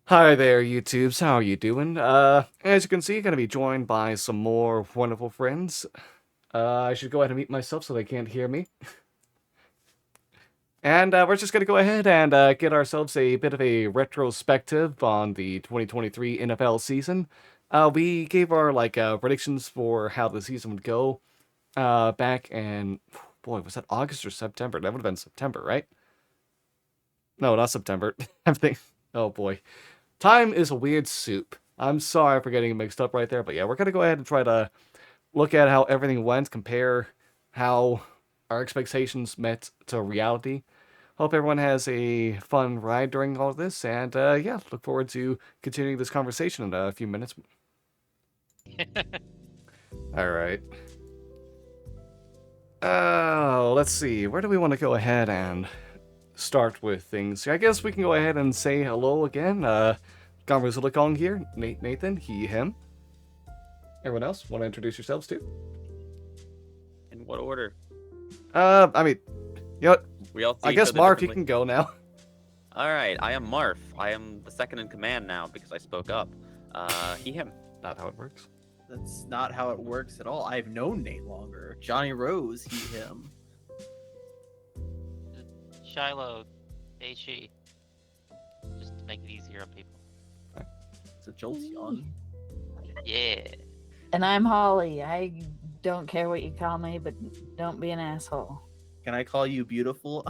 Hi there, YouTubes. How are you doing? As you can see, gonna be joined by some more wonderful friends. I should go ahead and mute myself so they can't hear me. And we're just gonna go ahead and get ourselves a bit of a retrospective on the 2023 NFL season. We gave our predictions for how the season would go back in, boy, was that August or September? That would have been September, right? No, not September. I think. Oh boy. Time is a weird soup. I'm sorry for getting mixed up right there, but yeah, we're gonna go ahead and try to look at how everything went, compare how our expectations met to reality. Hope everyone has a fun ride during all of this, and yeah, look forward to continuing this conversation in a few minutes. All right. Let's see. Where do we want to go ahead and start with things? I guess we can go ahead and say hello again. Conversation here. Nathan, he, him. Everyone else, want to introduce yourselves too? In what order? I mean, you know what? We all see I each guess other Marv, you differently. can go now. All right, I am Marf. I am the second in command now because I spoke up. He, him. Not how it works. That's not how it works at all. I've known Nate longer. Johnny Rose, he, him. shilO, they, she. Just to make it easier on people. It's a Jolteon. Yeah. And I'm Holly. I don't care what you call me, but don't be an asshole. Can I call you beautiful?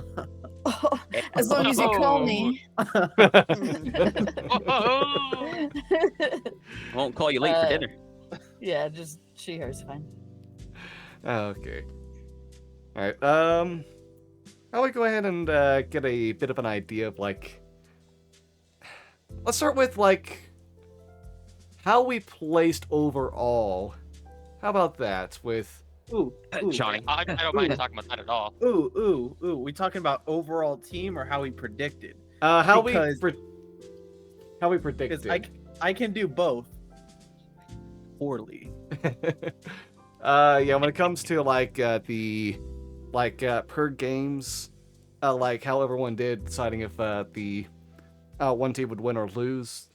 As long as you call me. Oh! I won't call you late for dinner. Yeah, just she, her's fine. Okay. All right. I would go ahead and get a bit of an idea of like. Let's start with like how we placed overall. How about that? With Ooh, ooh, Johnny. I don't mind talking about that at all. Ooh. We talking about overall team or how we predicted? how Because- we Because predicted. I can do both. Poorly. Yeah, when it comes to like the per games, like how everyone did deciding if the one team would win or lose.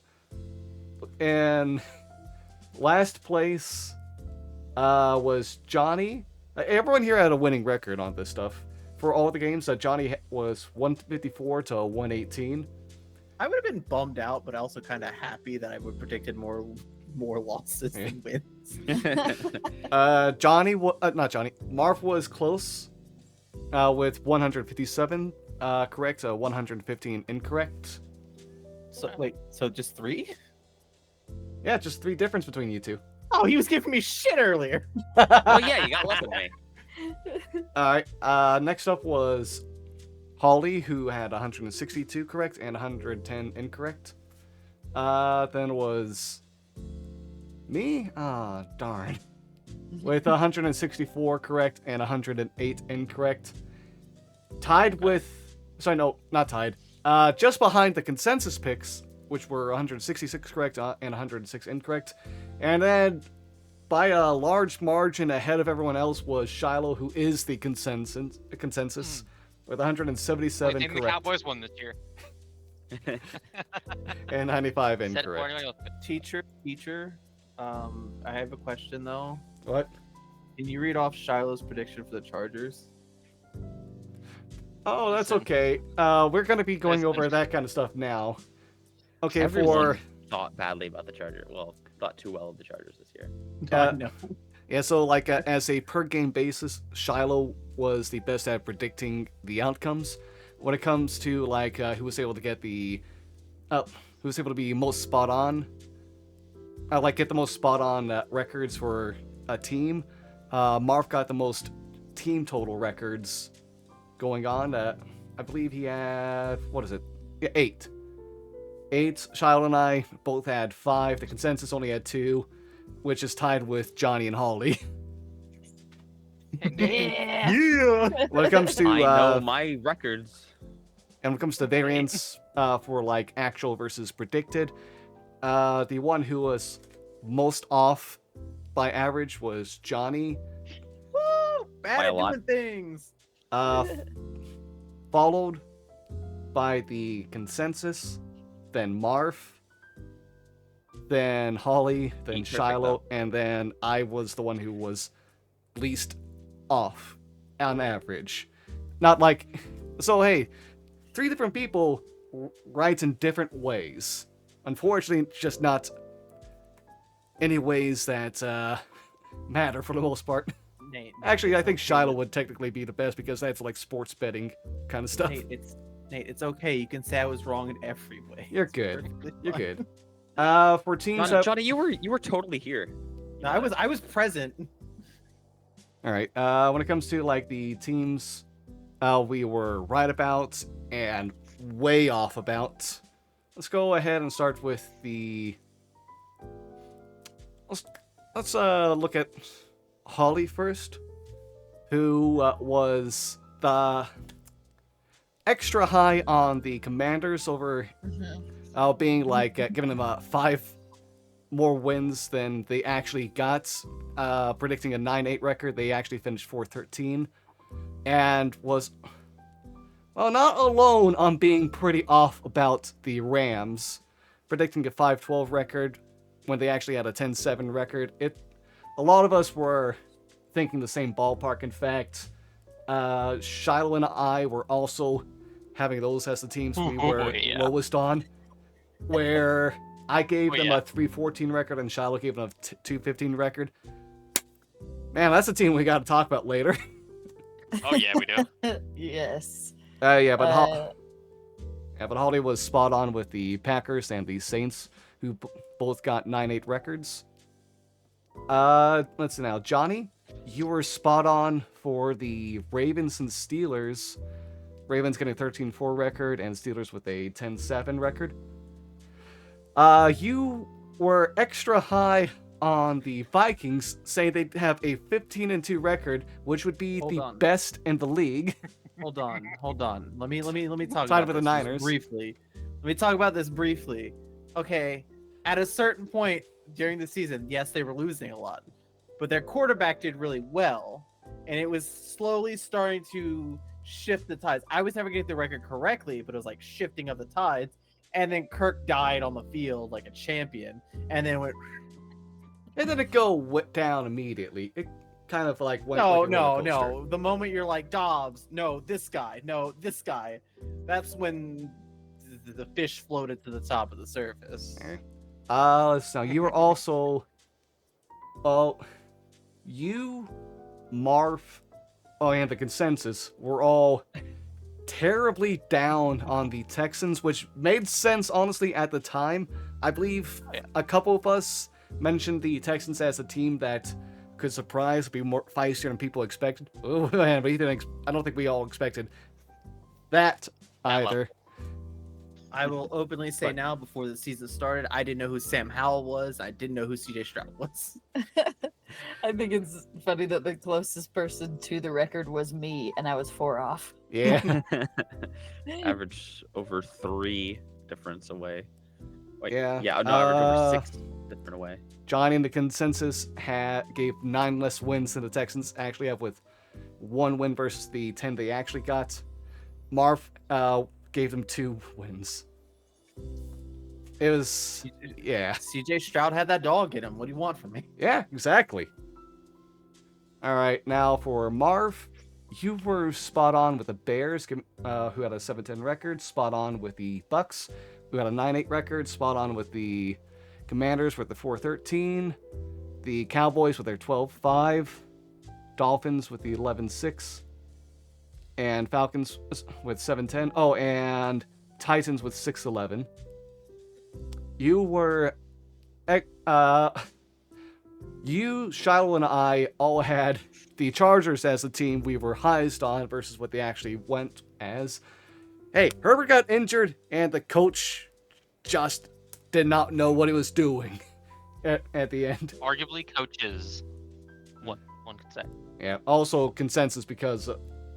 And last place was Johnny. Everyone here had a winning record on this stuff. For all the games, Johnny was 154 to 118. I would have been bummed out, but also kind of happy that I would predicted more losses than wins. Not Johnny. Marv was close with 157 correct, 115 incorrect. So wait, so just 3? Yeah, just 3 difference between you two. Oh, he was giving me shit earlier. Well, yeah, you got less than me. Alright, next up was Holly, who had 162 correct and 110 incorrect. Then was me? Ah, darn. With 164 correct and 108 incorrect. Tied with... Sorry, no, not tied. Just behind the consensus picks, which were 166 correct and 106 incorrect. And then, by a large margin ahead of everyone else, was shilO, who is the consensus with 177 Wait, the correct Cowboys won this year. and 95 Said it before incorrect. anyone else did. Teacher, I have a question though. What? Can you read off Shiloh's prediction for the Chargers? Oh, that's Listen. okay. We're gonna be going Listen. over that kind of stuff now. Okay, Everyone thought badly about the Chargers. Well, thought too well of the Chargers this year. No. Yeah, so like as a per game basis, shilO was the best at predicting the outcomes. When it comes to like who was able to get the, who was able to be most spot on, get the most spot on records for a team. Marv got the most team total records going on. I believe he had, what is it? Yeah, 8. shilO and I both had 5. The consensus only had 2. Which is tied with Johnny and Holly. Yeah. Yeah. When it comes to I know my records. and when it comes to variance for like actual versus predicted, the one who was most off by average was Johnny. Woo! Bad By a at lot. doing things. Followed by the consensus, then Marv, then Holly, then Being perfect, Shiloh, and then I was the one who was least off on average. Not like, so hey, 3 different people write in different ways. Unfortunately, it's just not any ways that matter for the most part. Nate, Actually, I it's think okay Shiloh to- would technically be the best because that's like sports betting kind of stuff. Nate, it's okay. You can say I was wrong in every way. You're It's good. perfectly You're fine. good. For teams that... Johnny, you were totally here. No, I was present. All right. When it comes to like the teams, we were right about and way off about. Let's go ahead and start with the. Let's look at Holly first, who was the extra high on the Commanders over being like giving them 5 more wins than they actually got, predicting a 9-8 record. They actually finished 4-13, and was, well, not alone on being pretty off about the Rams, predicting a 5-12 record when they actually had a 10-7 record. A lot of us were thinking the same ballpark. In fact, Shiloh and I were also having those as the teams we were Yeah. lowest on, where I gave them Yeah. a 3-14 record and Shiloh gave them a 2-15 record. Man, that's a team we got to talk about later. Oh yeah, we do. Yes. Yeah, but Uh, Holly was spot on with the Packers and the Saints, who both got 9-8 records. Let's see now, Johnny, you were spot on for the Ravens and Steelers. Ravens getting a 13-4 record and Steelers with a 10-7 record. You were extra high on the Vikings, saying they'd have a 15-2 record, which would be Hold the on. best in the league. Hold on. Let me talk Tied about with the this Niners. briefly. Let me talk about this briefly. Okay, at a certain point during the season, yes, they were losing a lot, but their quarterback did really well, and it was slowly starting to shift the tides. I was never getting the record correctly, but it was like shifting of the tides. And then Kirk died on the field like a champion, and then went. It didn't go down immediately. It kind of like went No, like a roller coaster. no. The moment you're like Dobbs, no, this guy, that's when the fish floated to the top of the surface. So you were also, well, you, Marv, and the consensus were all terribly down on the Texans, which made sense, honestly, at the time. I believe a couple of us mentioned the Texans as a team that could surprise, be more feistier than people expected. Oh man, but I don't think we all expected that either. I will openly say But- now, before the season started, I didn't know who Sam Howell was. I didn't know who CJ Stroud was. I think it's funny that the closest person to the record was me, and I was 4 off. Yeah. Average over 3 difference away. Wait, Yeah, no, average over 6 different away. Johnny and the consensus gave 9 less wins than the Texans actually have, with 1 win versus the 10 they actually got. Marv gave them 2 wins. It was, yeah. CJ Stroud had that dog in him. What do you want from me? Yeah, exactly. All right, now for Marv, you were spot on with the Bears, who had a 7-10 record, spot on with the Bucks, who had a 9-8 record, spot on with the Commanders with the 4-13, the Cowboys with their 12-5, Dolphins with the 11-6, and Falcons with 7-10. Oh, and Titans with 6-11. You were, you, Shiloh, and I all had the Chargers as the team we were highest on versus what they actually went as. Hey, Herbert got injured, and the coach just did not know what he was doing at the end. Arguably, coaches. One could say. Yeah, also consensus because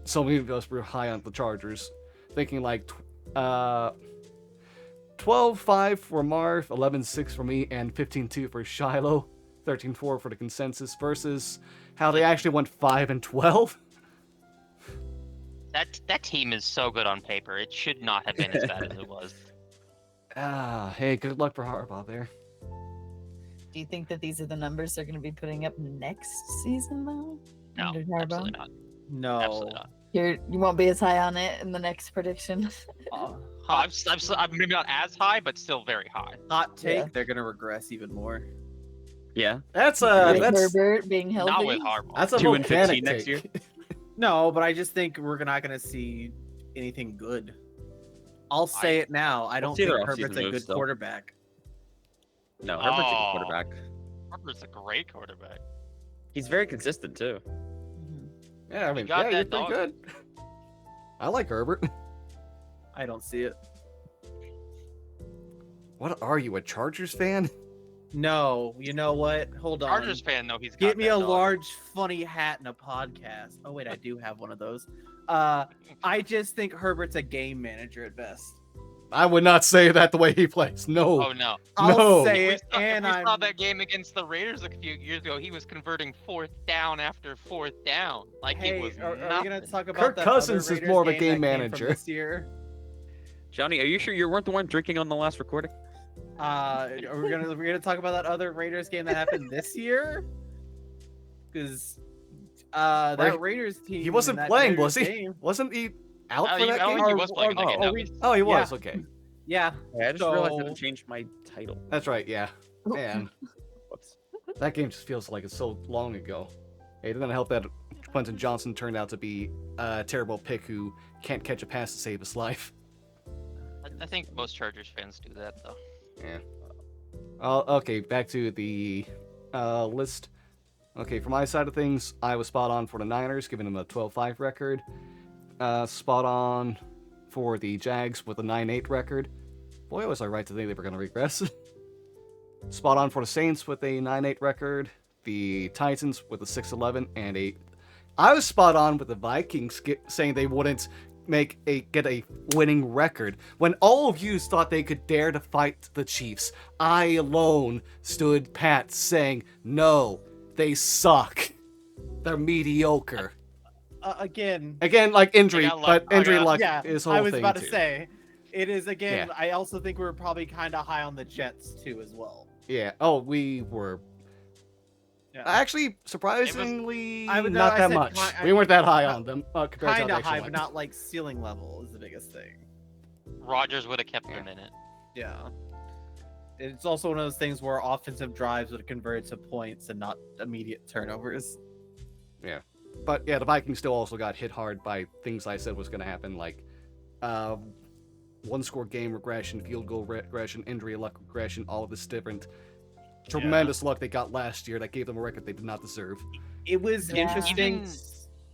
so many of us were high on the Chargers, thinking like 12-5 for Marv, 11-6 for me, and 15-2 for Shiloh, 13-4 for the consensus, versus how they actually went 5-12. That team is so good on paper. It should not have been as bad as it was. Hey, good luck for Harbaugh there. Do you think that these are the numbers they're going to be putting up next season, though? No, Under Harbaugh? absolutely not. No. Absolutely not. You won't be as high on it in the next prediction. Uh, I'm maybe not as high, but still very high. hot take, Yeah. they're gonna regress even more. Yeah. That's With that's Herbert being Not healthy. with Harbaugh. that's a 2 and volcanic 15 next year. take. No, but I just think we're not gonna see anything good. I'll say it now. I don't see think their Herbert's off-season a moves good still. quarterback. No, Herbert's a good Oh. quarterback. Herbert's a great quarterback. He's very consistent too. Mhm. Yeah, I mean, got yeah, you're that pretty dog. good. I like Herbert. I don't see it. What are you, a Chargers fan? No, you know what? Hold on. Chargers fan, though, he's got Get me that a dog. large funny hat and a podcast. Oh wait, I do have one of those. I just think Herbert's a game manager at best. I would not say that the way he plays. No. Oh no! I'll No. say We it, saw, and we saw I'm that game against the Raiders a few years ago. He was converting 4th down after 4th down, like hey, it was are we nothing. gonna talk about Kirk that Cousins other is Raiders more of a that game came from manager. this year? Johnny, are you sure you weren't the one drinking on the last recording? Are we gonna talk about that other Raiders game that happened this year? Because Where that Raiders team. He wasn't in that playing, Raiders was he? game- Wasn't he out I for don't that think game? he was playing in that game. are No, we- Oh, he was. Yeah. Okay, Yeah, I just realized I haven't So- changed my title. that's right. Yeah, man, Whoops. that game just feels like it's so long ago. Hey, it didn't help that Quentin Johnson turned out to be a terrible pick who can't catch a pass to save his life. I think most Chargers fans do that, though. Yeah. Okay, back to the list. Okay, for my side of things, I was spot on for the Niners, giving them a 12-5 record. Spot on for the Jags with a 9-8 record. Boy, was I right to think they were going to regress. Spot on for the Saints with a 9-8 record. The Titans with a 6-11 and a... I was spot on with the Vikings saying they wouldn't get a winning record. When all of you thought they could dare to fight the Chiefs, I alone stood pat saying, no, they suck. They're mediocre. again. Again, like injury, got luck. but injury I got- luck Yeah, is whole I was thing about too. to say. It is again. Yeah. I also think we were probably kind of high on the Jets too, as well. Yeah. Oh, we were Yeah. actually surprisingly I would- no, not I that said much. ki- we weren't that high on them compared to how Kind they of actually high, went. but not like ceiling level is the biggest thing. Rodgers would have kept them in it. Yeah. It's also one of those things where offensive drives would convert to points and not immediate turnovers. But yeah, the Vikings still also got hit hard by things I said was going to happen, like one-score game regression, field goal regression, injury luck regression, all of this different tremendous luck they got last year that gave them a record they did not deserve. It was Yeah. interesting. Even-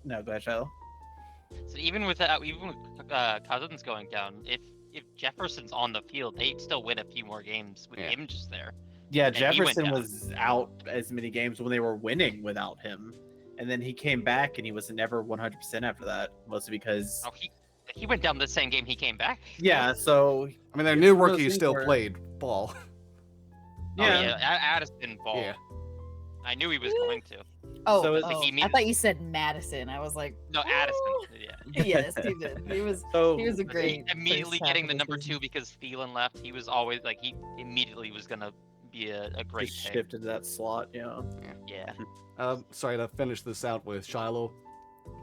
No, go ahead, Shiloh. So even with Cousins going down, if Jefferson's on the field, they'd still win a few more games with Yeah. him just there. Yeah, And he went Jefferson down. was out as many games when they were winning without him. And then he came back and he was never 100% after that, mostly because. Oh, he went down the same game he came back. Yeah, so. I mean, their It's new one of those rookie things still where- played ball. Oh, Yeah. yeah, Addison ball. Yeah. I knew he was going to. Oh, So it's- oh, He I thought you said Madison. I was like, No, Addison. Yeah. yes, he did. He was So. a But great. immediately first half getting of the number season. 2 because Thielen left. He was always like he immediately was gonna be a great Just pick. shifted to that slot, yeah. Yeah. Sorry to finish this out with Shiloh.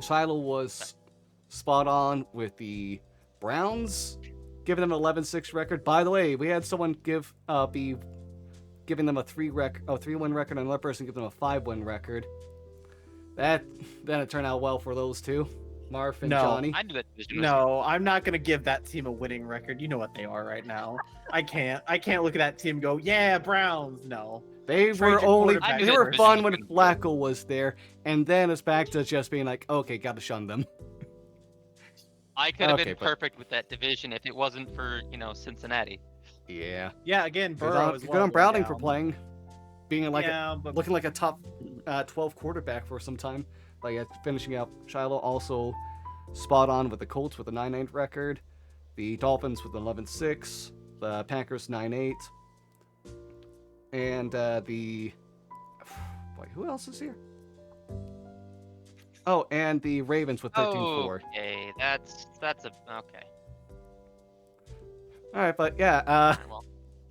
Shiloh was spot on with the Browns, giving them an 11-6 record. By the way, we had someone be giving them a 3-win record, and another person give them a 5-win record. Then it turned out well for those two, Marf and No. Johnny. I knew that division was No, I'm not gonna give that team a winning record. You know what they are right now. I can't look at that team and go, yeah, Browns. No. They Trade were your only quarterback. they I knew were that fun division when was good. Flacco was there, and then it's back to just being like, okay, gotta shun them. I could have Okay, been but- perfect with that division if it wasn't for, Cincinnati. Yeah. Yeah, again, Good Burrow on, as good well. on went Browning for down. playing, being like Yeah, but looking like a top 12 quarterback for some time. Like finishing out Shiloh also spot on with the Colts with a 9-8 record, the Dolphins with 11-6, the Packers 9-8, and the boy, who else is here? Oh, and the Ravens with 13-4. Okay, that's a okay. All right, but yeah, Alright, well,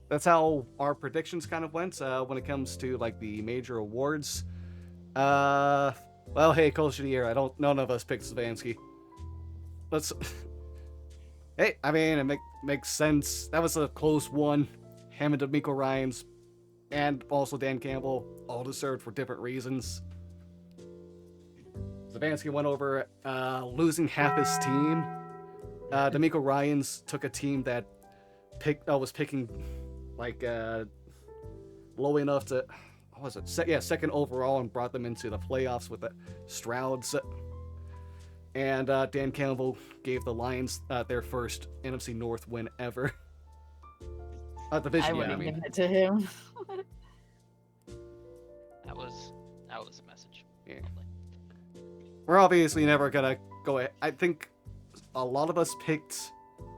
that's how our predictions kind of went when it comes to like the major awards. Well, hey, Coach of the Year, none of us picked Savansky. Let's. Hey, I mean, it makes sense. That was a close one. Him and D'Amico Ryans, and also Dan Campbell, all deserved for different reasons. Savansky went over losing half his team. D'Amico Ryans took a team that was picking like low enough to, what was it? Second overall, and brought them into the playoffs with the Strouds. And Dan Campbell gave the Lions their first NFC North win ever. Division, I wouldn't give it to him. That was a message. Yeah. Lovely. We're obviously never gonna go ahead. I think a lot of us picked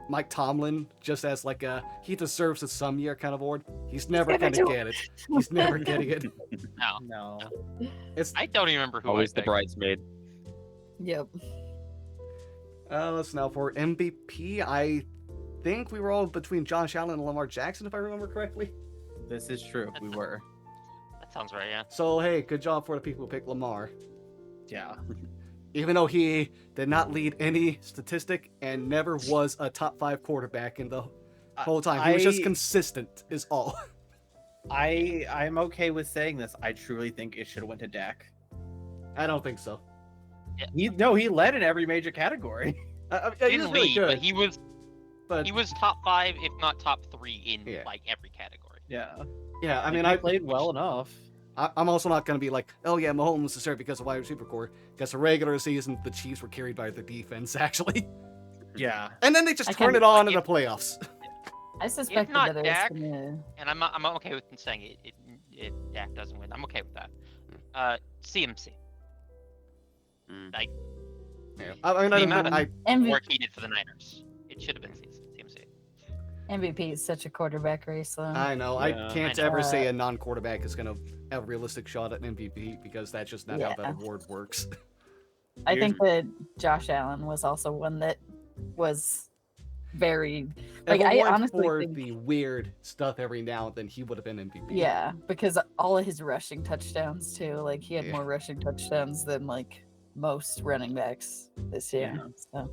Mike Tomlin just as like he deserves it some year kind of award. He's never gonna get it. He's never getting it. No. No. I don't even remember who Always I the picked. bridesmaid. Yep. Let's now for MVP. I think we were all between Josh Allen and Lamar Jackson, if I remember correctly. This is true. We were. That sounds right, yeah. So hey, good job for the people who picked Lamar. Yeah. Even though he did not lead any statistic and never was a top 5 quarterback in the whole time. He was just consistent, is all. I'm okay with saying this. I truly think it should have went to Dak. I don't think so. He led in every major category. He He was didn't really lead, good, but he was top 5, if not top 3 in Yeah. like every category. Yeah. yeah, I mean, he I played well enough. I'm also not going to be like, oh yeah, Mahomes deserved because of wide receiver core. Because the regular season, the Chiefs were carried by the defense, actually. Yeah. And then they just I turned kinda it on like in the playoffs. I suspected not that it Dak, was gonna... And I'm okay with saying it Dak doesn't win. I'm okay with that. CMC. Mm. Like Yeah. the amount of MVP, work he did for the Niners. It should have been CMC. MVP is such a quarterback race, though. I know. Yeah. I can't I know. ever say a non-quarterback is going to have a realistic shot at an MVP because that's just not how that Yeah. award works. I think that Josh Allen was also one that was very... Like, If it I weren't honestly for think... the weird stuff every now and then, he would have been MVP. Yeah, because all of his rushing touchdowns, too. Like, he had Yeah. more rushing touchdowns than, like, most running backs this year. Yeah. So,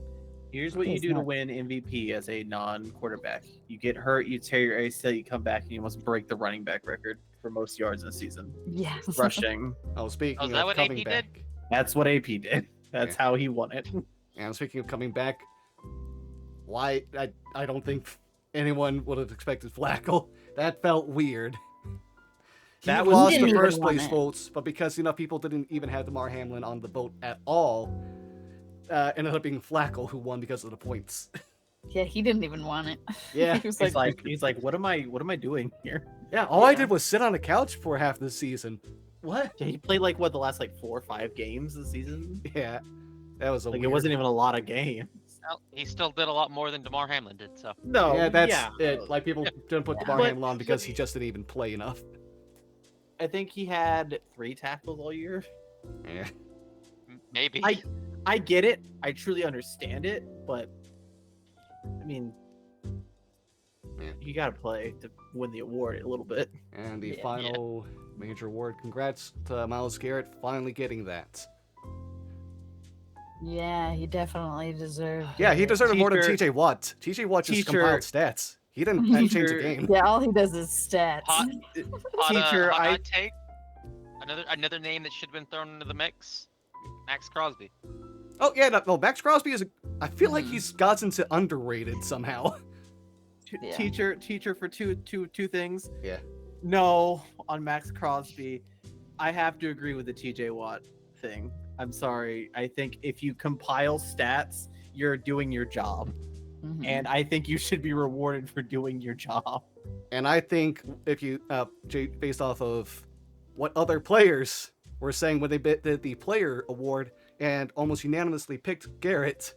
Here's what you He's do to not- win MVP as a non-quarterback. You get hurt, you tear your ACL, you come back, and you almost break the running back record for most yards in a season. yeah. Rushing. Oh, speaking Oh, is that of what coming AP back. did? That's what AP did. That's Yeah. how he won it. And speaking of coming back, why I don't think anyone would have expected Flacco. That felt weird. He That was- lost He the didn't first even want place it. votes, but because people didn't even have Damar Hamlin on the vote at all, ended up being Flacco who won because of the points. Yeah, he didn't even want it. Yeah. he was He's like, what am I doing here? Yeah, all I Yeah. did was sit on the couch for half the season. What? Yeah, he played like the last 4 or 5 games this season. Yeah, that was a Like weird... it wasn't even a lot of games. Well, he still did a lot more than DeMar Hamlin did. So No, Yeah, that's it. Like people didn't put Yeah. Damar But- Hamlin on because he just didn't even play enough. I think he had 3 tackles all year. Yeah. maybe. I get it. I truly understand it, but I mean, Yeah. you gotta play to win the award a little bit. And the Yeah. final major award. Congrats to Myles Garrett finally getting that. Yeah, he definitely deserved. Yeah, he it. deserved it more than Teacher- TJ Watt. TJ Watt just Teacher- compiled stats. He didn't change the Teacher- game. Yeah, all he does is stats. Hot- Teacher, hot take. Another name that should have been thrown into the mix. Max Crosby. Oh yeah, no, Max Crosby is. I feel like Hmm. he's gotten to underrated somehow. Yeah. Teacher for two things. Yeah. No, on Max Crosby, I have to agree with the TJ Watt thing. I'm sorry. I think if you compile stats, you're doing your job, Mhm. and I think you should be rewarded for doing your job. And I think if you based off of what other players were saying when they did the player award and almost unanimously picked Garrett,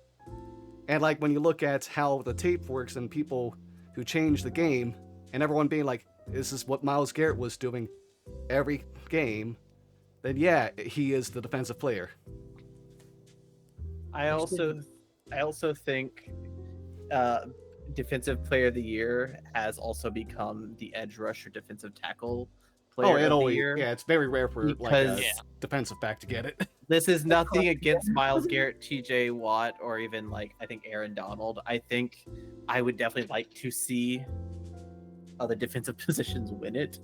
and like when you look at how the tape works and people who changed the game and everyone being like, this is what Myles Garrett was doing every game, then yeah, he is the defensive player. I also think defensive player of the year has also become the edge rusher defensive tackle Oh, player it of the only year. it's very rare for like a Because- Yeah. defensive back to get it. This is nothing against Myles Garrett, TJ Watt, or even like I think Aaron Donald. I think I would definitely like to see other defensive positions win it,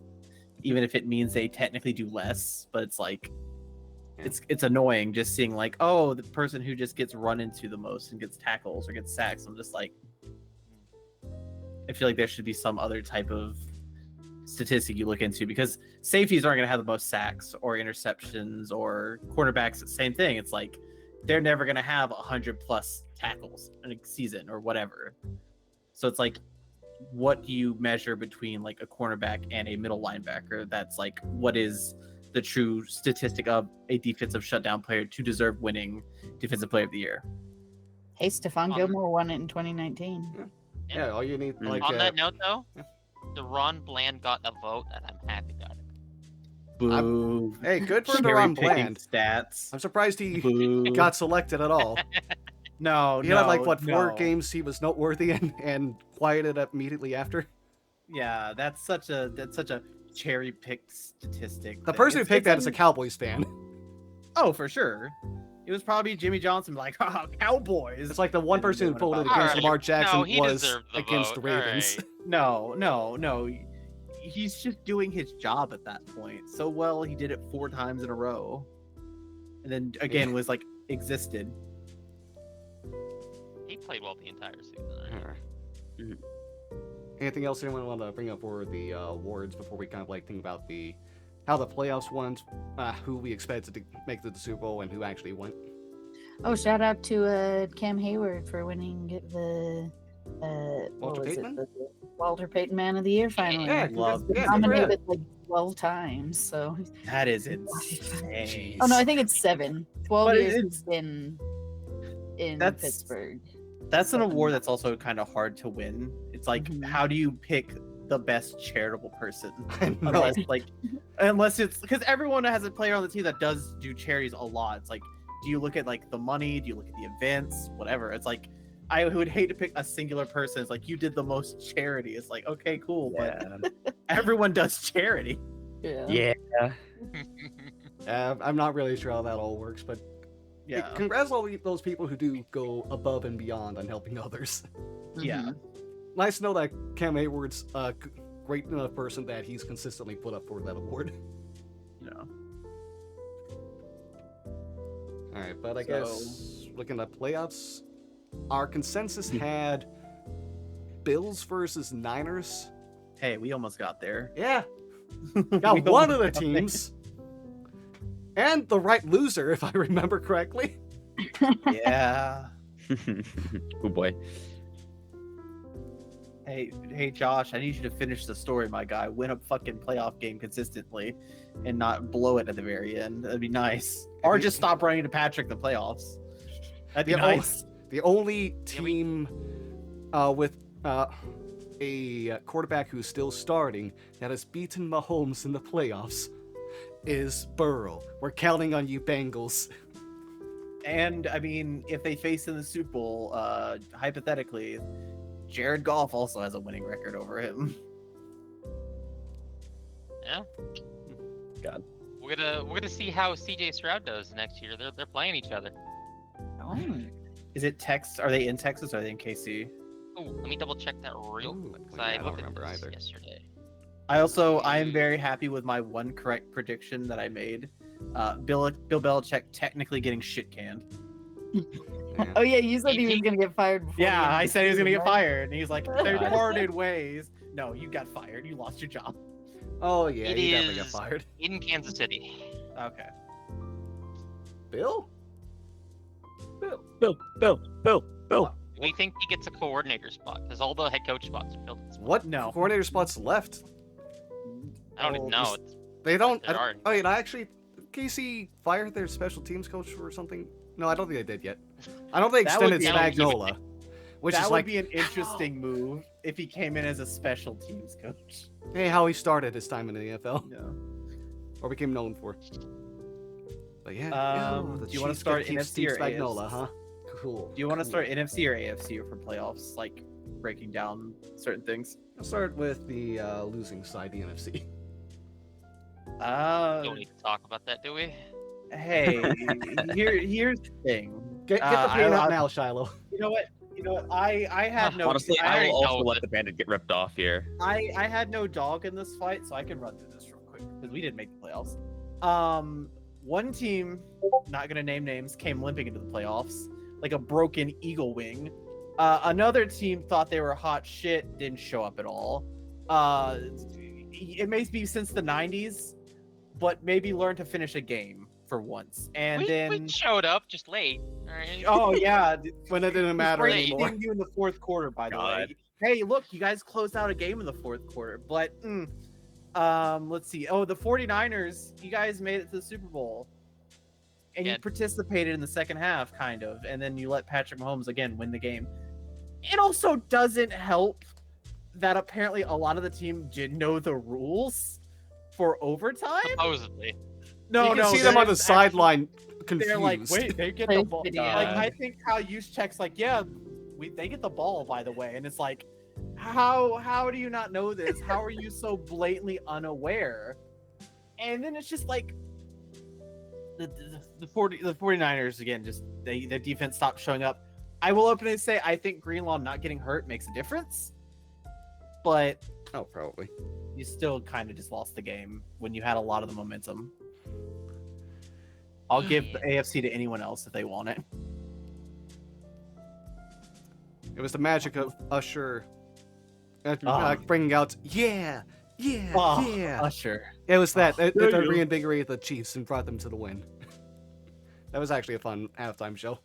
even if it means they technically do less. But it's like it's annoying just seeing like, oh, the person who just gets run into the most and gets tackles or gets sacks. I'm just like, I feel like there should be some other type of statistic you look into, because safeties aren't going to have the most sacks or interceptions, or cornerbacks, same thing. It's like they're never going to have 100 plus tackles in a season or whatever. So it's like, what do you measure between like a cornerback and a middle linebacker? That's like, what is the true statistic of a defensive shutdown player to deserve winning defensive player of the year? Hey, Stephon Gilmore won it in 2019. Yeah, all you need like On that note, though, Deron Bland got a vote, and I'm happy about it. Boo. hey, good for Cherry Deron picking Bland. stats. I'm surprised he Boo. got selected at all. No, He no, had like what 4 no. games he was noteworthy and quieted up immediately after. Yeah, that's such a cherry picked statistic. The thing. person who picked that is a un- Cowboys fan. Oh, for sure. It was probably Jimmy Johnson, like, oh, Cowboys. It's like the one And person who doing voted about it. against Alright, Lamar Jackson no, he was deserved the against vote, the Ravens. alright. No. He's just doing his job at that point. So well, he did it 4 times in a row. And then again was like existed. He played well the entire season. Right? Anything else anyone want to bring up for the awards before we kind of like think about how the playoffs went, who we expected to make the Super Bowl, and who actually went? Oh, shout out to Cam Hayward for winning the Walter Payton? The Walter Payton Man of the Year finally. Yeah, Love He's been yeah, good for him. nominated like 12 times. So, That is insane. oh no, I think it's 7. 12 But years it's- he's been in That's- Pittsburgh. That's an award that's also kind of hard to win. It's like, Mhm. how do you pick the best charitable person? I know. Unless it's because everyone has a player on the team that does do charities a lot. It's like, do you look at like the money? Do you look at the events? Whatever. It's like, I would hate to pick a singular person. It's like, you did the most charity. It's like, okay, cool, but everyone does charity. Yeah. I'm not really sure how that all works, but Yeah, congrats to all those people who do go above and beyond on helping others. yeah. Mhm. Nice to know that Cam Hayward's a great enough person that he's consistently put up for that award. No. All right, but I So- guess looking at playoffs, our consensus had Bills versus Niners. Hey, we almost got there. Yeah, We got one of almost the got there. teams, and the right loser, if I remember correctly. Yeah. Oh boy. Hey, Josh, I need you to finish the story, my guy. Win a fucking playoff game consistently, and not blow it at the very end. That'd be nice. Or just stop running to Patrick in the playoffs. That'd be Yeah, nice. The only team with a quarterback who's still starting that has beaten Mahomes in the playoffs is Burrow. We're counting on you, Bengals. And I mean, if they face in the Super Bowl, hypothetically, Jared Goff also has a winning record over him. Yeah. God. We're gonna see how CJ Stroud does next year. They're playing each other. Oh. Is it Texas? Are they in Texas or are they in KC? Oh, let me double check that real Ooh, quick because yeah, I I don't looked at remember this either. yesterday. I am very happy with my one correct prediction that I made. Bill Belichick technically getting shit canned. Oh yeah, you said he was gonna get fired. Before Yeah, the end of I the said he was gonna season, get right? fired, and he's like, "They parted ways." No, you got fired. You lost your job. Oh yeah, It he definitely got is- fired. In Kansas City. Okay. Bill? We think he gets a coordinator spot because all the head coach spots are filled. What No. coordinator spots left? I don't even Oh, know. It's, They don't. There are. Oh, yeah, actually, KC fired their special teams coach or something. No, I don't think they did yet. I don't think they That would extended be- Spagnola, which that is would like, be an interesting move if he came in as a special teams coach. hey, how he started his time in the NFL Yeah. or became known for. But yeah, the Do you wanna Chiefs gotta start keep NFC Steve or Spagnola, AFC? huh? Cool. Do you want to cool. start NFC or AFC for playoffs, like breaking down certain things. I'll start with the losing side, the NFC. Don't need to talk about that, do we? Hey, here's the thing. Get the pain I- out now, Shiloh. You know what? I had no. Honestly, I, I already will also know let that- the bandit get ripped off here. I had no dog in this fight, so I can run through this real quick because we didn't make the playoffs. One team, not gonna name names, came limping into the playoffs like a broken eagle wing. Another team thought they were hot shit, didn't show up at all. It may be since the '90s, but maybe learn to finish a game for once. And we then, showed up just late. All right. oh yeah, When it didn't matter great anymore. seeing you in the fourth quarter, by the God. way. Hey, look, you guys closed out a game in the fourth quarter. But let's see. Oh, the 49ers, you guys made it to the Super Bowl. And Yeah. you participated in the second half, kind of, and then you let Patrick Mahomes again win the game. It also doesn't help that apparently a lot of the team didn't know the rules for overtime. Supposedly. No, you can no, see them on the there's actually- sideline confused. They're like, wait, they get the Fake ball. video. Like, I think how check's like, yeah, they get the ball, by the way, and it's like, how do you not know this? How are you so blatantly unaware? And then it's just like the 49ers again, just their defense stopped showing up. I will openly say I think Greenlaw not getting hurt makes a difference, but Oh, probably. you still kind of just lost the game when you had a lot of the momentum. I'll give the AFC to anyone else if they want it. It was the magic of Usher Ah. bringing out, yeah, yeah, Oh, yeah. Usher. It was that. Oh, It there you go. reinvigorated the Chiefs and brought them to the win. That was actually a fun halftime show.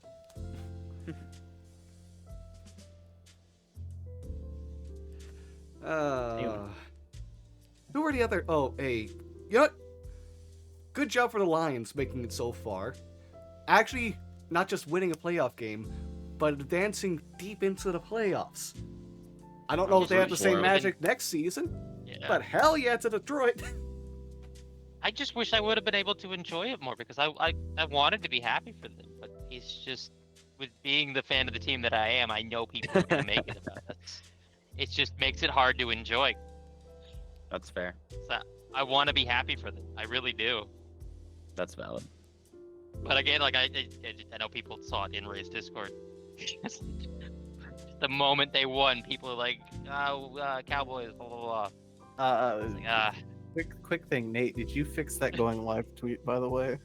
Who were the other? Oh, hey, you know what? Good job for the Lions making it so far. Actually, not just winning a playoff game, but advancing deep into the playoffs. I don't know if they have the same Sure. magic next season, Yeah. but hell yeah to Detroit. I just wish I would have been able to enjoy it more because I wanted to be happy for them, but he's just with being the fan of the team that I am, I know people are gonna make it about this. It just makes it hard to enjoy. That's fair. So I want to be happy for them. I really do. That's valid. But again, like I know people saw it in Ray's Discord. The moment they won, people are like, Cowboys, blah blah blah. Like, Quick thing, Nate. Did you fix that going live tweet, by the way?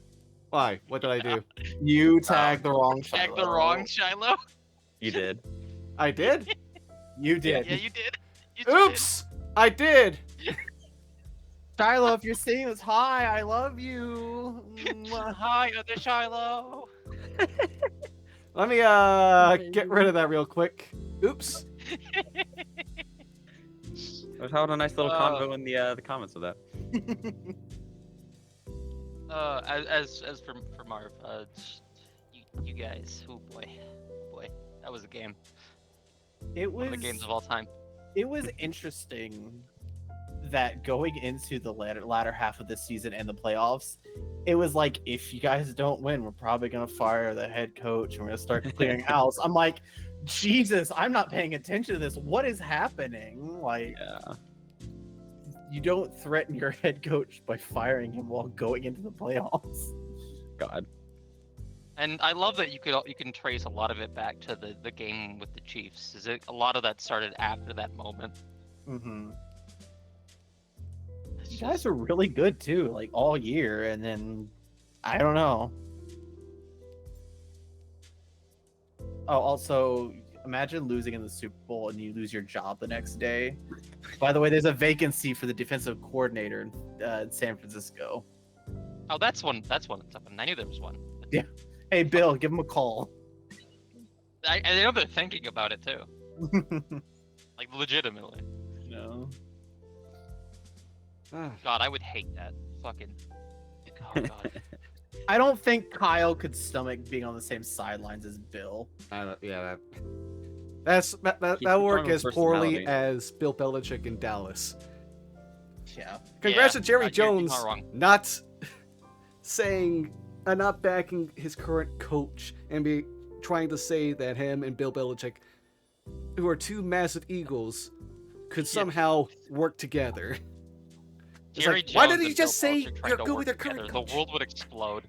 Why? What did I do? You tagged the wrong. tag the Shiloh. wrong Shiloh. You did. I did? You did. Yeah, you did. You sure did. Oops! I did! Shiloh, if you're seeing this, hi, I love you. Mwah. Hi, other Shiloh. Let me get rid of that real quick. Oops. I was having a nice little convo in the comments of that. As for Marv, you guys, oh boy, that was a game. It One was of the games of all time. it was interesting that going into the latter half of this season and the playoffs, it was like, if you guys don't win, we're probably gonna fire the head coach and we're gonna start clearing house. I'm like, Jesus, I'm not paying attention to this. What is happening? Like, Yeah. you don't threaten your head coach by firing him while going into the playoffs. God. And I love that you can trace a lot of it back to the game with the Chiefs. Is it a lot of that started after that moment? Mm-hmm. It's You guys just- are really good too, like all year, and then I don't know. Oh, also, imagine losing in the Super Bowl and you lose your job the next day. By the way, there's a vacancy for the defensive coordinator in San Francisco. Oh, that's one that's happened. I knew there was one. Hey, Bill, give him a call. I know they're thinking about it too, like legitimately. No. God, I would hate that. Fucking. Oh God. I don't think Kyle could stomach being on the same sidelines as Bill. Yeah, that Keep work your as poorly personality. as Bill Belichick in Dallas. Yeah. Congrats Yeah, to Jerry you're Jones not wrong. not saying, not backing his current coach and be trying to say that him and Bill Belichick who are two massive egos could somehow work together. It's Jerry like, why Jones did he and Bill just say Belichick trying you're to good work with your together, current the coach? world would explode.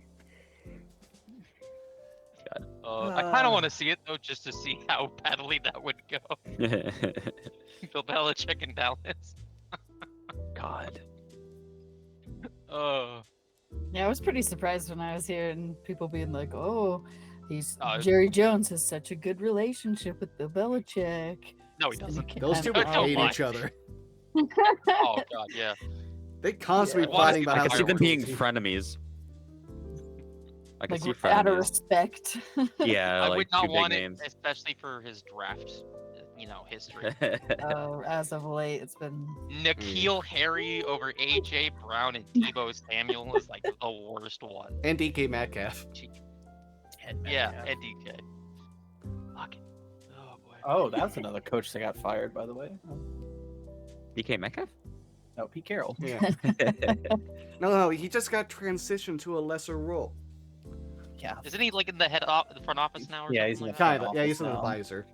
God. I kind of want to see it though, just to see how badly that would go. Bill Belichick and Dallas. God. Oh, Yeah, I was pretty surprised when I was hearing people being like, "Oh, he's Oh. Jerry Jones has such a good relationship with Bill Belichick." no, he And doesn't. it Those kind two of- would Don't hate lie. each other. Oh god, yeah. They constantly Yeah. fighting about I how can see them being team. frenemies. I can Like see out of frenemies. respect. Yeah, I like would not two big want names. it, especially for his draft, history. As of late, it's been N'Keal Harry over AJ Brown and Tebow Samuel is like the worst one. And DK Metcalf. Yeah, and DK. Fuck it. Oh boy. Oh, that's another coach that got fired, by the way. DK Metcalf? No, Pete Carroll. Yeah. No, he just got transitioned to a lesser role. Yeah. Isn't he like in the the front office now? Or Yeah, something he's in like the that? Kinda. Yeah, he's an Office now. advisor.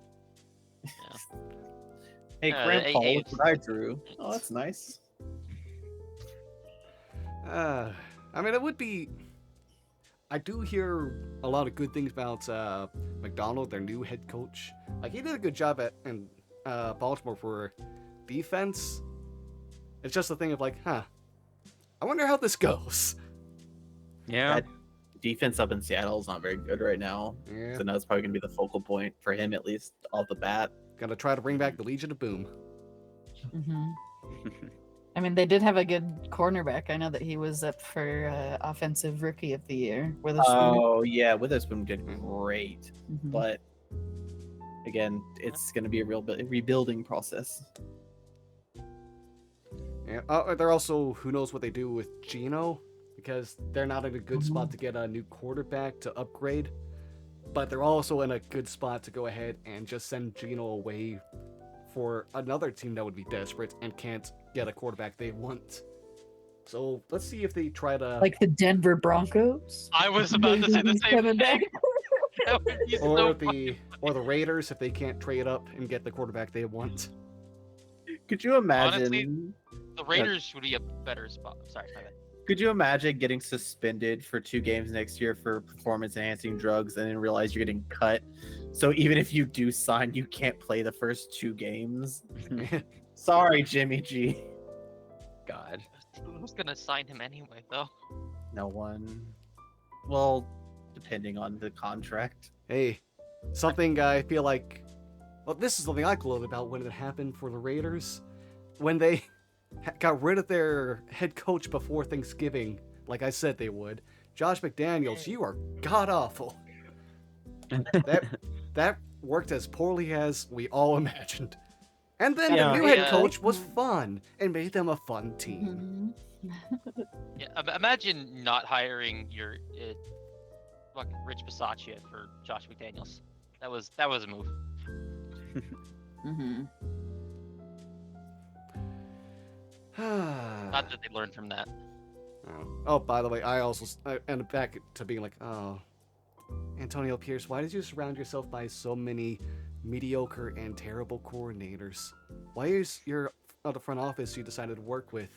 Hey, Yeah, Grandpa, hey, look what I drew. Oh, that's nice. I mean, it would be. I do hear a lot of good things about McDonald, their new head coach. Like, he did a good job in Baltimore for defense. It's just a thing of like, I wonder how this goes. Yeah. That defense up in Seattle is not very good right now. Yeah. So that's probably going to be the focal point for him, at least off the bat. Gotta try to bring back the Legion of Boom. hmm I mean, they did have a good cornerback. I know that he was up for offensive rookie of the year. Witherspoon. Oh, yeah. Witherspoon did great. Mhm. But again, it's going to be a real rebuilding process. Yeah. They're also, who knows what they do with Geno, because they're not in a good spot to get a new quarterback to upgrade. But they're also in a good spot to go ahead and just send Geno away for another team that would be desperate and can't get a quarterback they want. So let's see if they try to, Like the Denver Broncos. I was about to say the He's same coming thing. back. That would be or so the Raiders if they can't trade up and get the quarterback they want. Could you imagine? Honestly, the Raiders would be a better spot. Sorry, my bad. Could you imagine getting suspended for 2 games next year for performance-enhancing drugs and then realize you're getting cut? So even if you do sign, you can't play the first 2 games. Sorry, Jimmy G. God. Who's gonna sign him anyway, though? No one. Well, depending on the contract. Hey, something I feel like, well, this is something I gloated about when it happened for the Raiders. When they got rid of their head coach before Thanksgiving, like I said they would. Josh McDaniels, you are god-awful. That worked as poorly as we all imagined. And then Yeah. the new head Yeah. coach was fun and made them a fun team. Mhm. Yeah, imagine not hiring your fucking Rich Bisaccia for Josh McDaniels. That was a move. Mhm. Not that they learned from that. Oh, by the way, I also ended back to being like, oh, Antonio Pierce, why did you surround yourself by so many mediocre and terrible coordinators? Why is your the front office you decided to work with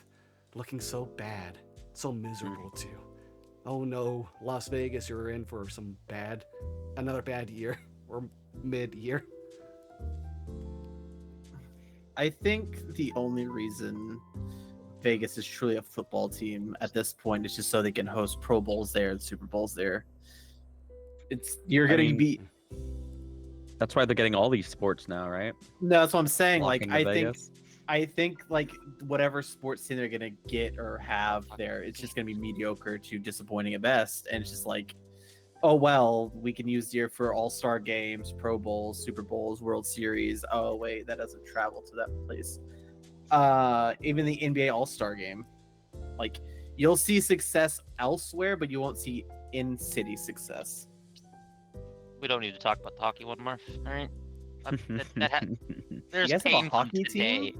looking so bad, so miserable too? Oh no, Las Vegas, you're in for another bad year or mid-year. I think the only reason Vegas is truly a football team at this point is just so they can host Pro Bowls there and Super Bowls there. You're gonna be. That's why they're getting all these sports now, right? No, that's what I'm saying. Flocking Like to I Vegas. think like whatever sports team they're gonna get or have there, it's just gonna be mediocre to disappointing at best. And it's just like, oh well, we can use the year for All-Star games, Pro Bowls, Super Bowls, World Series. Oh wait, that doesn't travel to that place. Even the NBA All-Star game, like you'll see success elsewhere, but you won't see in-city success. We don't need to talk about the hockey one, Marv. All right. There's You guys have a pain from hockey team? today.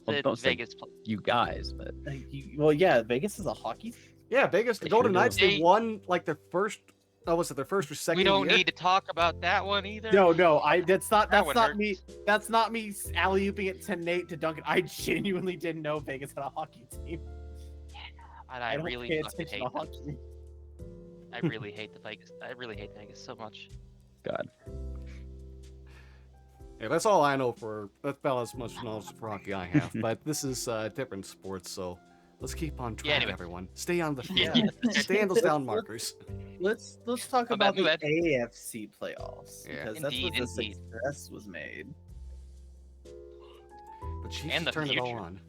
Well, don't say Vegas. You guys, but Well, yeah, Vegas is a hockey. Yeah, Vegas, the They Golden sure do. Knights, they won like their first was it their first or second We don't year? need to talk about that one either. No, that's That not one me. hurts. That's not me alley-ooping it to Nate to Duncan. I genuinely didn't know Vegas had a hockey team. And I I don't really pay fucking attention hate to them. hockey. I really hate the Vegas. I really hate Vegas so much. God. Yeah, that's all I know for. That's about as much knowledge for hockey I have. But this is different sports, so let's keep on track, anyway. everyone. Stay on the Yeah. field. Stay on those down markers. Let's talk My about bad, my the bad. AFC playoffs Yeah. because that's where Indeed, the indeed. success was made. The Chiefs And the turn it all future. on.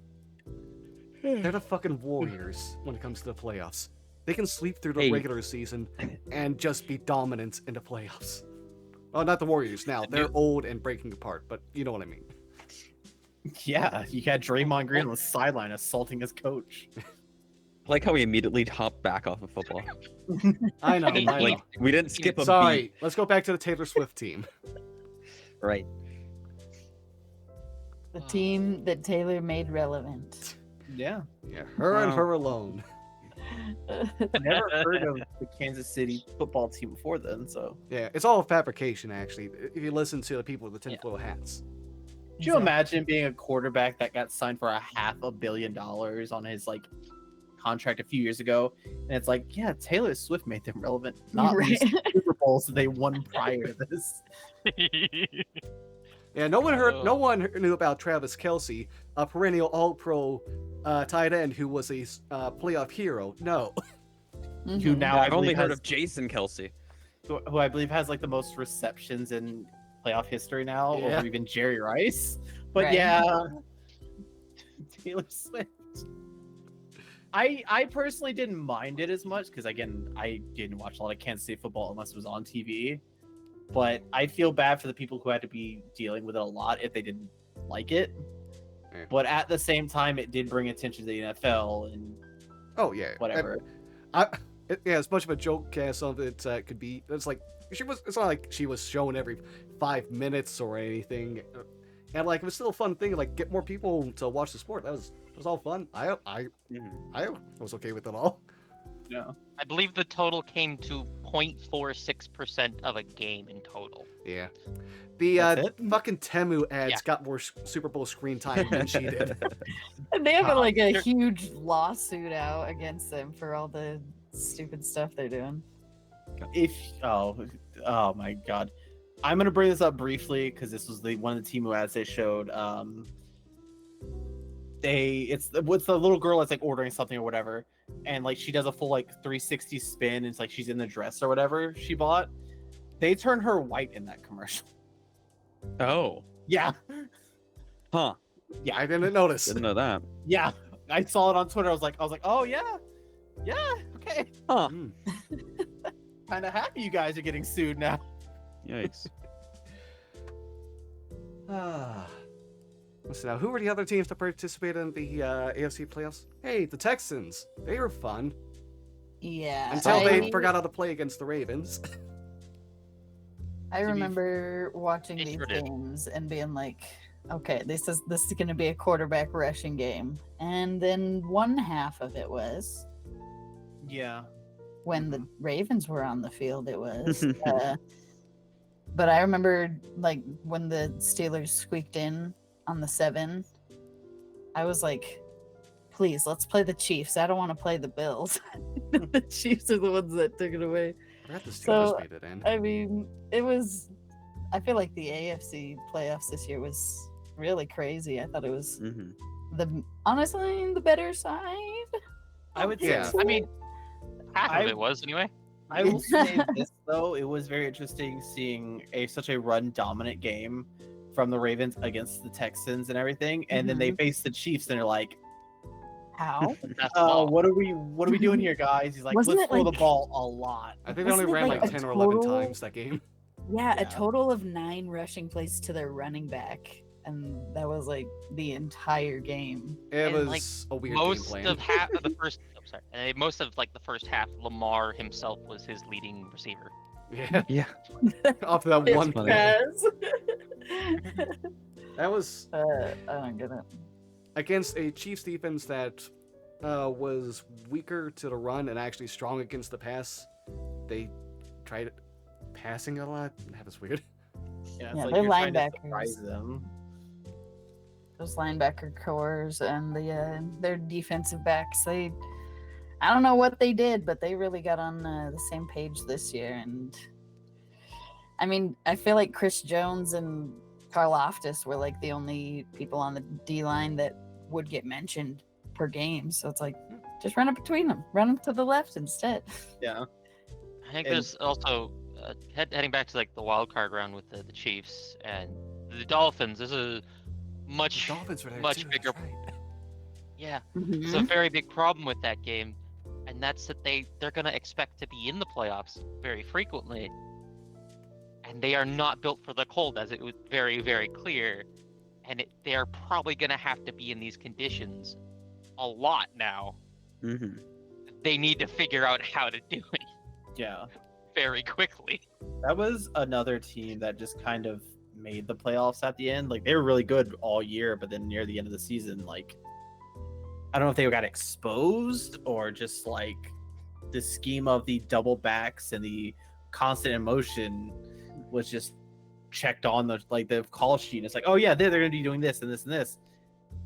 They're the fucking Warriors when it comes to the playoffs. They can sleep through the Hey. regular season and just be dominant in the playoffs. Well, not the Warriors now. The They're new- old and breaking apart, but you know what I mean. Yeah, you had Draymond Green on the sideline assaulting his coach. I like how we immediately hopped back off of football. I know. I know. Like we didn't skip a Sorry. beat. Let's go back to the Taylor Swift team. Right. The team that Taylor made relevant. Yeah, Yeah, her and Wow. her alone. never heard of the Kansas City football team before then. So, Yeah, it's all fabrication, actually. If you listen to the people with the tinfoil hats. could you imagine being a quarterback that got signed for $500 million on his like contract a few years ago, and it's like, yeah, Taylor Swift made them relevant, not Right. these Super Bowls that they won prior to this. Yeah, no one heard. No Oh. one knew about Travis Kelce, a perennial All-Pro tight end who was a playoff hero. No. Who Mhm. now I I've only believe heard has- of Jason Kelsey. who I believe has like the most receptions in playoff history now, Yeah. over even Jerry Rice. But Right. yeah, Taylor Swift. I personally didn't mind it as much because again, I didn't watch a lot of Kansas City football unless it was on TV. But I feel bad for the people who had to be dealing with it a lot if they didn't like it. Yeah. But at the same time, it did bring attention to the NFL and Oh yeah. whatever. Yeah, as much of a joke as some of it could be. It's like it's not like she was shown every 5 minutes or anything, and like it was still a fun thing. Like get more people to watch the sport. It was all fun. I was okay with it all. Yeah. I believe the total came to 0.46% of a game in total. Yeah. The That's it? fucking Temu ads Yeah. got more Super Bowl screen time than she did. And they have God. like a They're- huge lawsuit out against them for all the stupid stuff they're doing. Oh my god, I'm gonna bring this up briefly because this was one of the Temu ads they showed. It's the little girl that's like ordering something or whatever, and like she does a full like 360 spin. And it's like she's in the dress or whatever she bought. They turn her white in that commercial. Oh. Yeah, Huh. I didn't notice. Didn't know that. yeah. I saw it on Twitter. I was like, oh yeah, okay. Huh. Mm. Kind of happy you guys are getting sued now. Yikes. Let's see now. Who were the other teams that participated in the AFC playoffs? Hey, the Texans. They were fun Yeah. until they forgot how to play against the Ravens. I remember watching They these sure did. games and being like, okay, this is going to be a quarterback rushing game. And then one half of it was Yeah. when the Ravens were on the field, it was. But I remember like when the Steelers squeaked in on the 7, I was like, please, let's play the Chiefs. I don't want to play the Bills. The Chiefs are the ones that took it away. I forgot the Steelers So, made it in. I mean, it was. I feel like the AFC playoffs this year was really crazy. I thought it was Hmm. honestly the better side. I would say Yeah. so. I mean, half I- of it was anyway. I will say this though, it was very interesting seeing such a run dominant game from the Ravens against the Texans and everything, and then they face the Chiefs and they're like, How? That's all. what are we doing here, guys? He's like, Wasn't let's it throw the like- ball a lot. I think they only Wasn't it ran like like a 10 or 11 total- times that game. Yeah, Yeah. a total of 9 rushing plays to their running back, and that was like the entire game. It And, was like, a weird Most game plan. of half of the first. I'm sorry. Most of like the first half, Lamar himself was his leading receiver. Yeah, Yeah. off that It's one funny. play. Pass. That was I don't get it. against a Chiefs defense that was weaker to the run and actually strong against the pass. They tried passing a lot. That was weird. Yeah, it's Yeah, like they're you're trying to linebackers. surprise them. Those linebacker cores and their defensive backs, I don't know what they did, but they really got on the same page this year. And I mean, I feel like Chris Jones and Karlaftis were like the only people on the D line that would get mentioned per game. So it's like, just run it between them, run them to the left instead. Yeah. I think And- there's also heading back to like the wild card round with the Chiefs and the Dolphins. There's a much Dolphins were there much too. bigger. That's right. Yeah, it's a very big problem with that game, and that's that they're gonna expect to be in the playoffs very frequently, and they are not built for the cold, as it was very, very clear, and they are probably gonna have to be in these conditions a lot now. Mm-hmm. They need to figure out how to do it Yeah. very quickly. That was another team that just kind of made the playoffs at the end. Like they were really good all year, but then near the end of the season, like I don't know if they got exposed or just like the scheme of the double backs and the constant emotion was just checked on the call sheet. It's like, oh yeah, they're gonna be doing this and this and this.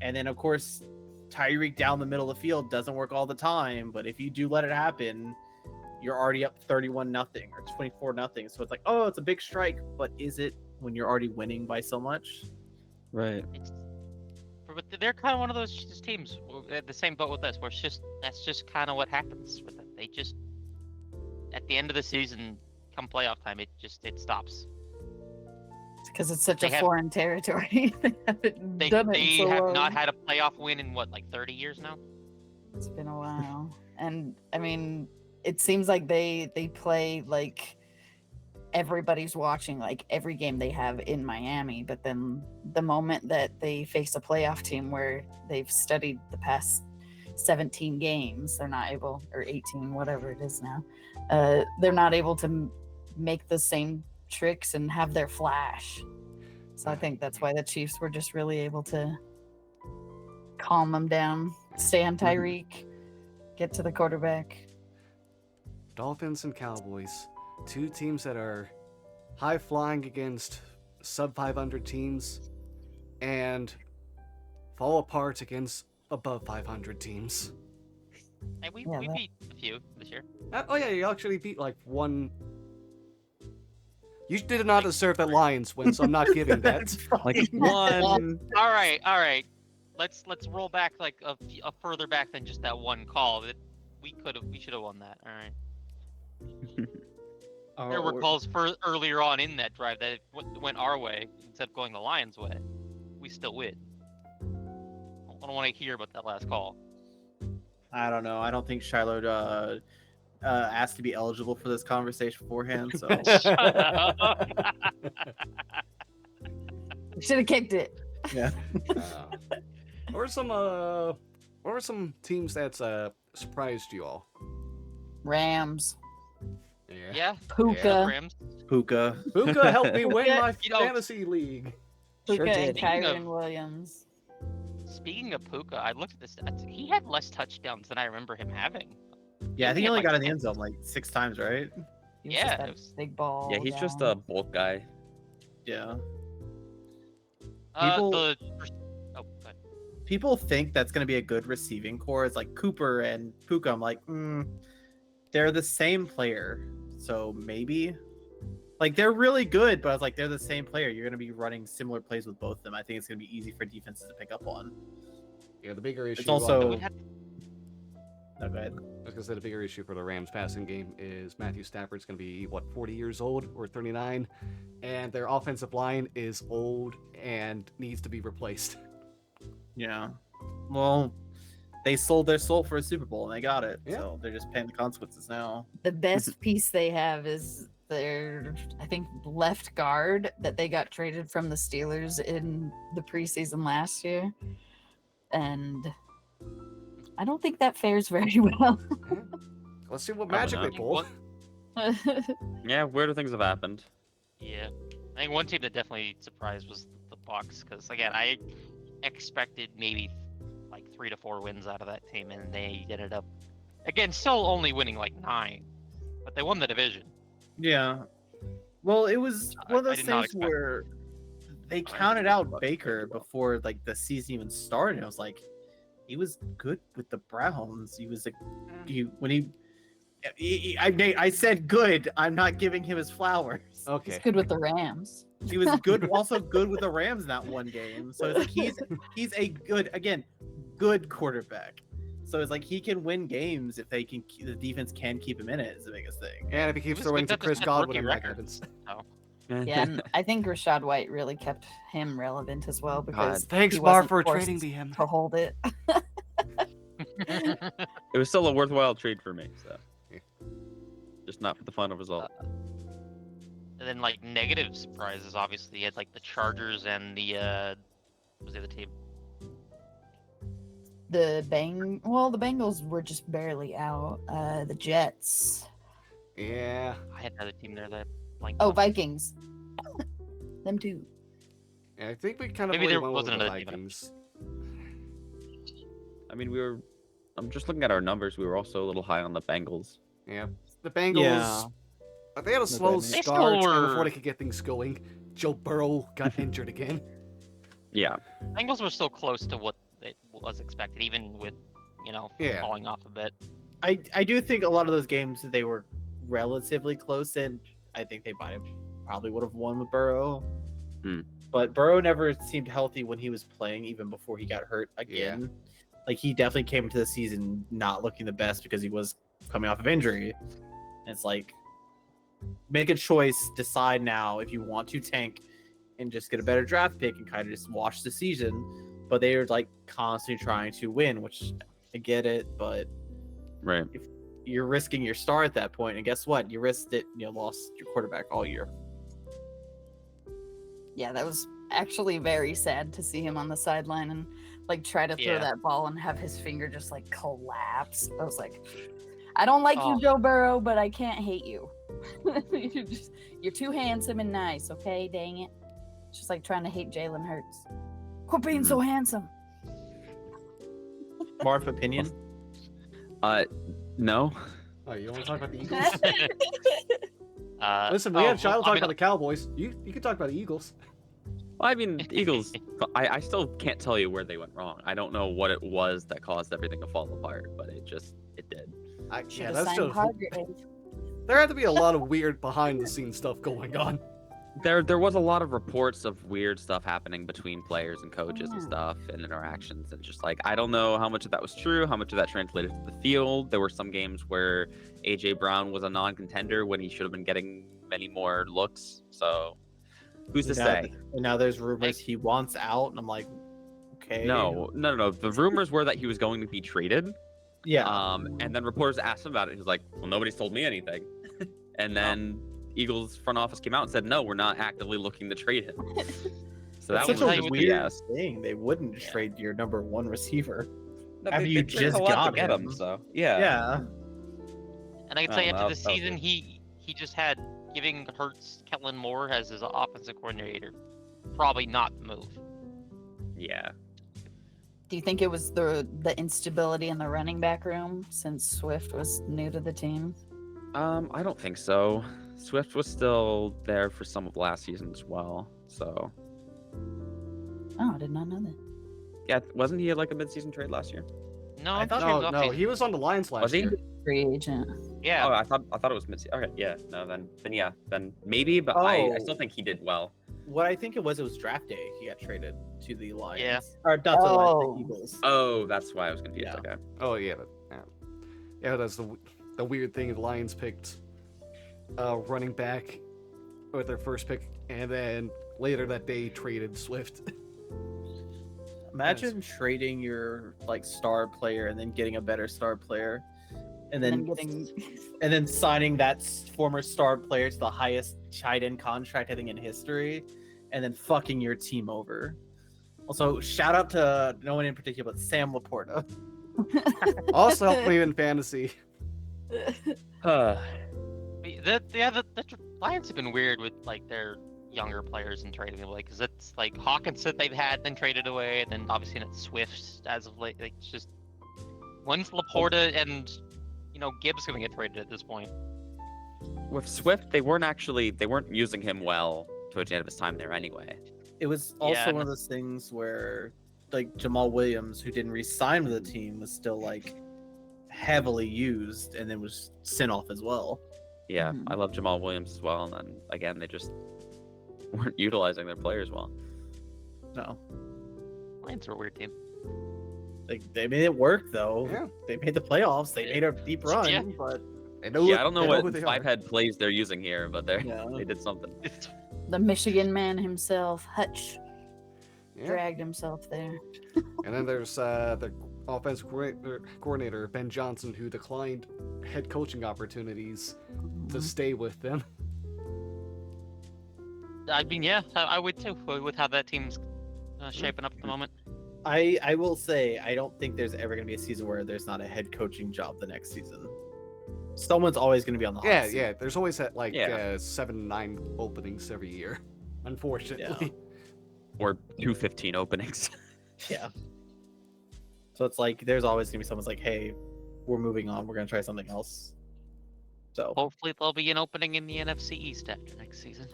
And then of course Tyreek down the middle of the field doesn't work all the time, but if you do let it happen, you're already up 31-0 or 24-0. So it's like, oh, it's a big strike, but is it when you're already winning by so much? Right. But they're kind of one of those teams, the same boat with us, where that's just kind of what happens with them. They just, at the end of the season, come playoff time, it stops. Because it's such They a have- foreign territory. They haven't done it They in so have long. not had a playoff win in what, like 30 years now? It's been a while. And I mean, it seems like they play like everybody's watching like every game they have in Miami, but then the moment that they face a playoff team where they've studied the past 17 games, they're not able, or 18, whatever it is now, they're not able to make the same tricks and have their flash. So I think that's why the Chiefs were just really able to calm them down, stay on Tyreek, get to the quarterback. Dolphins and Cowboys, two teams that are high flying against sub 500 teams and fall apart against above 500 teams. Hey, we Yeah, that- beat a few this year. Oh yeah, you actually beat like one. You did not deserve that Lions win, so I'm not giving that. Like one. All right. Let's roll back like a further back than just that one call. That we should have won that. All right. There were calls for earlier on in that drive that went our way instead of going the Lions' way. We still win. I don't want to hear about that last call. I don't know. I don't think Shiloh asked to be eligible for this conversation beforehand. So Shut up. Should have kicked it. Or some teams that's surprised you all. Rams. Yeah. Puka. Rams. Puka. Puka helped me win my You know- fantasy league. Puka Sure and did. Kyron Williams. Speaking of Puka, I looked at this. He had less touchdowns than I remember him having. Yeah, I think he had, only like, got in the 10. end zone like 6 times, right? He was Yeah, just that it was- big ball. Yeah, he's just down. a bulk guy. Yeah. Oh, People- go ahead. People think that's going to be a good receiving core. It's like Cooper and Puka. I'm like, they're the same player. So maybe. Like, they're really good, but I was like, they're the same player. You're going to be running similar plays with both of them. I think it's going to be easy for defenses to pick up on. Yeah, the bigger issue. It's also. We had- No, go ahead. I was gonna say the bigger issue for the Rams passing game is Matthew Stafford's gonna be 40 years old or 39, and their offensive line is old and needs to be replaced. Yeah. Well, they sold their soul for a Super Bowl and they got it. Yeah. So they're just paying the consequences now. The best piece they have is their, I think, left guard that they got traded from the Steelers in the preseason last year. And I don't think that fares very well. Let's see what Probably magic they not. pull. Yeah, weirder things have happened. Yeah, I think one team that definitely surprised was the Bucks, because again, I expected maybe like 3 to 4 wins out of that team, and they ended up, again, still only winning like 9, but they won the division. Yeah. Well, it was one of I those did not things expect- where they I counted didn't out expect Baker it well. before like the season even started. I was like, he was good with the Browns. He was I said good. I'm not giving him his flowers. He's Okay. good with the Rams. He was good, also good with the Rams in that one game. So it's like he's a good quarterback. So it's like he can win games if the defense can keep him in it. Is the biggest thing. And if he keeps was throwing good to at the Chris Smith Godwin, rookie and that record. happens. Yeah, and I think Rashad White really kept him relevant as well because Thanks, he Mar, wasn't for forced trading me him. to hold it. It was still a worthwhile trade for me, so Yeah. just not for the final result. And then like negative surprises, obviously, you had like the Chargers and the what was the other team? The Bengals were just barely out. The Jets. Yeah. I had another team there that like Oh, Vikings. Them too. Yeah, I think we kind of Maybe really there went with wasn't the another team. Vikings. I mean, I'm just looking at our numbers. We were also a little high on the Bengals. Yeah. The Bengals. Yeah. They had a slow They still start were- before they could get things going. Joe Burrow got injured again. Yeah, Bengals were still close to what it was expected, even with Yeah. falling off a bit. I do think a lot of those games they were relatively close, and I think they probably would have won with Burrow. Hmm. But Burrow never seemed healthy when he was playing, even before he got hurt again. Like he definitely came into the season not looking the best because he was coming off of injury. And it's like, make a choice, decide now if you want to tank and just get a better draft pick and kind of just watch the season. But they are like constantly trying to win, which I get it, but right. you're risking your star at that point, and guess what? You risked it. Lost your quarterback all year. Yeah, that was actually very sad to see him on the sideline and like try to throw Yeah. that ball and have his finger just like collapse. I was like, I don't like Oh. you, Joe Burrow, but I can't hate you. You're too handsome and nice, okay? Dang it. It's just like trying to hate Jalen Hurts. Quit being so handsome. Marv, opinion? No. Oh, you want to talk about the Eagles? Listen, we had Shiloh talk about the Cowboys. You can talk about the Eagles. Well, I mean, Eagles. I still can't tell you where they went wrong. I don't know what it was that caused everything to fall apart, but it did. Yeah, Should've that's signed just. Hargrave. There had to be a lot of weird behind-the-scenes stuff going on. There was a lot of reports of weird stuff happening between players and coaches and Yeah. stuff and interactions, and just like I don't know how much of that was true, how much of that translated to the field. There were some games where AJ Brown was a non-contender when he should have been getting many more looks. So who's to say? And now there's rumors he wants out, and I'm like, okay. No. The rumors were that he was going to be traded. Yeah. And then reporters asked him about it. He was like, "Well, nobody's told me anything." And then Eagles front office came out and said, "No, we're not actively looking to trade him." So that It's was such like a just weird BS. thing. They wouldn't trade your number one receiver. No, Have they you traded just a lot to got get him? So yeah. Yeah. And I can Oh, say that after the was- that was season, good. he just had giving Hurts Kellen Moore as his offensive coordinator. Probably not the move. Yeah. Do you think it was the instability in the running back room since Swift was new to the team? I don't think so. Swift was still there for some of last season as well. So Oh, I did not know that. yeah, wasn't he like a mid-season trade last year? No, I thought- he was No, off no, season. he was on the Lions last Was he? year. Free agent. Yeah, Oh, I thought it was mid-season. Okay, yeah. No, then yeah, then maybe, but I Oh. still think he did well. What I think it was draft day. He got traded to the Lions. Yeah. Or not to the Lions, Oh. the Eagles. Oh, that's why I was confused. Yeah. Okay. Oh yeah, yeah. That's the weird thing. The Lions picked running back with their first pick, and then later that day traded Swift. Imagine trading your like star player and then getting a better star player, and then getting and then signing that former star player to the highest tight end contract I think in history, and then fucking your team over. Also, shout out to no one in particular, but Sam Laporta. Also helped me in fantasy. the Lions have been weird with like their younger players and trading away because it's like Hawkins that they've had then traded away, and then obviously it's Swift as of late. Like it's just when's Laporta and Gibbs gonna get traded at this point? with Swift, they weren't using him well towards the end of his time there anyway. It was also Yeah, one of those things where, like, Jamal Williams, who didn't re-sign with the team, was still like heavily used, and then was sent off as well. Yeah, Mhm. I love Jamal Williams as well, and then again they just weren't utilizing their players well. No, Lions are a weird team. they made it work though. Yeah. They made the playoffs. They made a deep run, Yeah. but They know Yeah, I don't know they what who they are. five-head plays they're using here, but yeah. they did something. The Michigan man himself, Hutch, Yeah. dragged himself there. And then there's the offensive coordinator, Ben Johnson, who declined head coaching opportunities to stay with them. I mean, yeah, I would too, with how that team's shaping up at the moment. I will say I don't think there's ever going to be a season where there's not a head coaching job the next season. Someone's always going to be on the hot Yeah, seat. yeah. There's always that like Yeah. 7-9 openings every year, unfortunately. Or 215 openings. Yeah. So it's like there's always going to be someone's like, hey, we're moving on. We're going to try something else. So Hopefully, there'll be an opening in the NFC East after next season.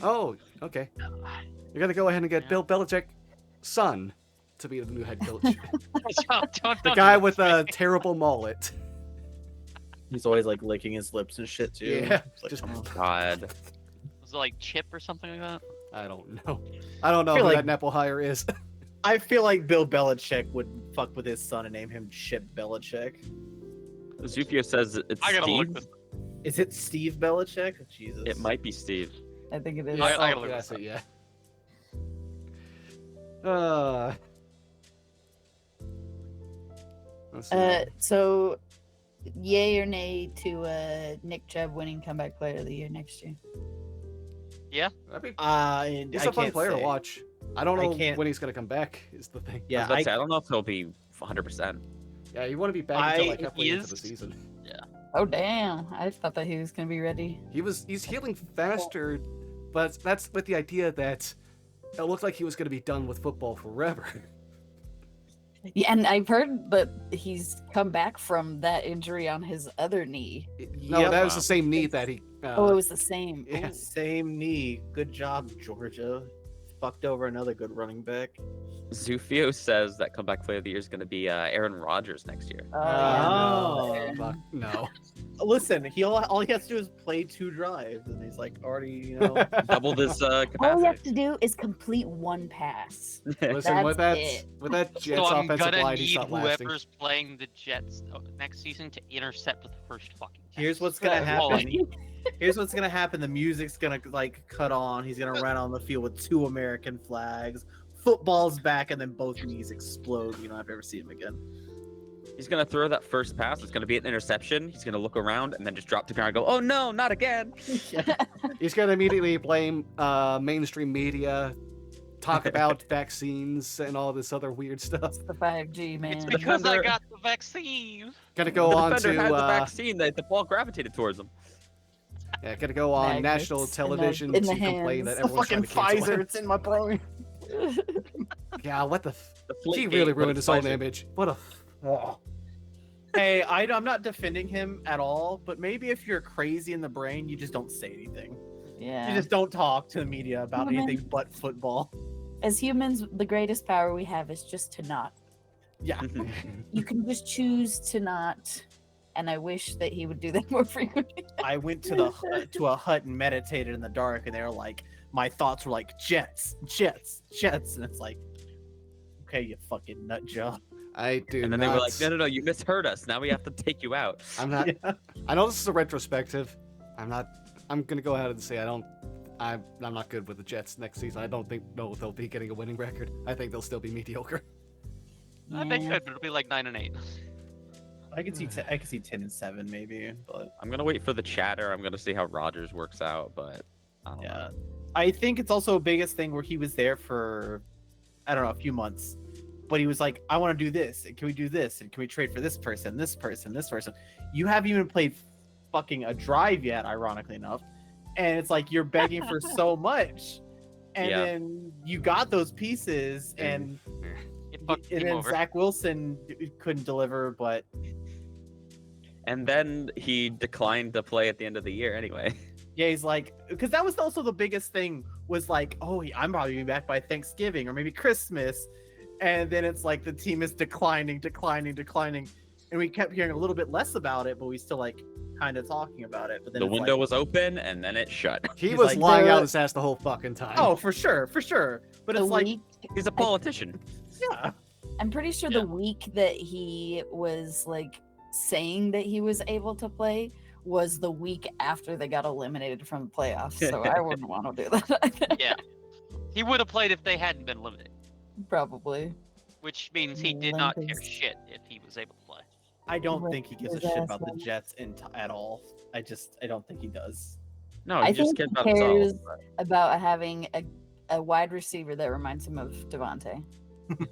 Oh, okay. You got to go ahead and get Yeah. Bill Belichick's son to be the new head coach. Don't The do guy this with to a me. terrible mullet. he's always like licking his lips and shit too. Yeah, It's like, just- come on. God. Was it like Chip or something like that? I don't know. I don't know feel who like- that Nepal hire is. I feel like Bill Belichick would fuck with his son and name him Chip Belichick. Zufio says it's I gotta look Steve. this. Is it Steve Belichick? Jesus. It might be Steve. I think it is. Yeah, I gotta oh, look that's this it, up. yeah. Let's see. So, yay or nay to Nick Chubb winning Comeback Player of the Year next year? That'd be, And he's I a fun can't player to say. watch. I don't I know can't- when he's gonna come back. Is the thing. Yeah, I don't know if he'll be 100%. Yeah, you want to be back until like I- halfway he into the is- season. Oh damn! I thought that he was gonna be ready. He's healing faster, but that's with the idea that it looked like he was gonna be done with football forever. Yeah, and I've heard that he's come back from that injury on his other knee. No, Yep. that was the same knee that he. Oh, it was the same. yeah. Ooh. Same knee. Good job, Georgia. Fucked over another good running back. Zufio says that comeback player of the year is going to be Aaron Rodgers next year. Oh. no, fuck, no. Listen, all he has to do is play 2 drives, and he's like already, you know. Doubled his All you capacity. have to do is complete one pass. Listen, with that That's it. with that Jets So I'm offensive gonna line, he's need not lasting. whoever's playing the Jets next season to intercept with the first fucking. Here's pass. what's gonna That's all I happen. need. Here's what's gonna happen. The music's gonna like cut on. He's gonna run on the field with 2 American flags. Football's back, and then both knees explode. You don't have to ever see him again. He's going to throw that first pass. It's going to be an interception. He's going to look around and then just drop to the ground and go, oh no, not again. He's gonna immediately blame mainstream media, talk about vaccines and all this other weird stuff. The 5G man. It's because I defender- got the vaccine. Gonna go the on defender to had the vaccine. The ball gravitated towards him. yeah, gonna go on Magnets national in the- television in the to complain that hands. The everyone's trying fucking to cancel Pfizer. him. It's in my brain. Yeah, what the? The He Flake really game, but ruined it's his own Pfizer. image. What a. Oh. Hey, I'm not defending him at all, but maybe if you're crazy in the brain, you just don't say anything. Yeah. You just don't talk to the media about Well, anything but football. As humans, the greatest power we have is just to not. Yeah. You can just choose to not. And I wish that he would do that more frequently. I went to a hut and meditated in the dark, and they were like, my thoughts were like Jets, Jets, Jets, and it's like, okay, you fucking nut job. I do And then not. they were like, no, you misheard us. Now we have to take you out. I'm not. Yeah. I know this is a retrospective. I'm not. I'm gonna go ahead and say I'm not good with the Jets next season. I don't think they'll be getting a winning record. I think they'll still be mediocre. They could, but it'll be like 9-8. I could see 10-7 maybe, but I'm going to wait for the chatter. I'm going to see how Rodgers works out, but I don't yeah. know. I think it's also a biggest thing where he was there for, I don't know, a few months, but he was like, I want to do this, and can we do this, and can we trade for this person, this person, this person? You haven't even played fucking a drive yet, ironically enough, and it's like you're begging for so much, and Yeah. then you got those pieces, and It fucked the and team then over. Zach Wilson couldn't deliver, but And then he declined to play at the end of the year anyway. Yeah, he's like, because that was also the biggest thing was like, oh, I'm probably gonna be back by Thanksgiving or maybe Christmas, and then it's like the team is declining, and we kept hearing a little bit less about it, but we still like kind of talking about it. But then The it's window like, was open and then it shut. He He's was like, lying "There- out his ass the whole fucking time. oh, for sure. But The it's like, week, He's a politician. yeah, I'm pretty sure Yeah. the week that he was like saying that he was able to play was the week after they got eliminated from the playoffs. So I wouldn't want to do that. Yeah. He would have played if they hadn't been limited, Probably. which means he did not care Limpers. shit if he was able to play. I don't Right, think he gives a his shit ass about the on. Jets at all. I don't think he does. No, I he just think cares he about cares himself. about having a wide receiver that reminds him of Devontae.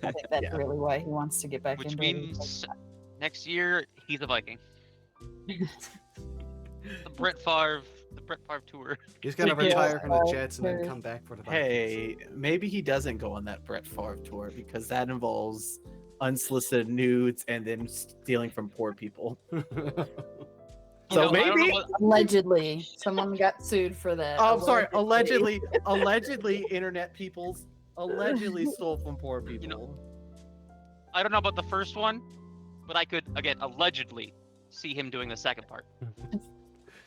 I think that's Yeah. really why he wants to get back Which into it. means next year he's a Viking. The Brett Favre tour. He's gonna Yeah, retire from the uh, Jets and then there's- come back for the Vikings. Hey, maybe he doesn't go on that Brett Favre tour because that involves unsolicited nudes and then stealing from poor people. You So know, I don't know maybe. what- Allegedly, someone got sued for that. Oh, I'm sorry. Allegedly, internet peoples allegedly stole from poor people. know, I don't know about the first one, but I could again allegedly see him doing the second part.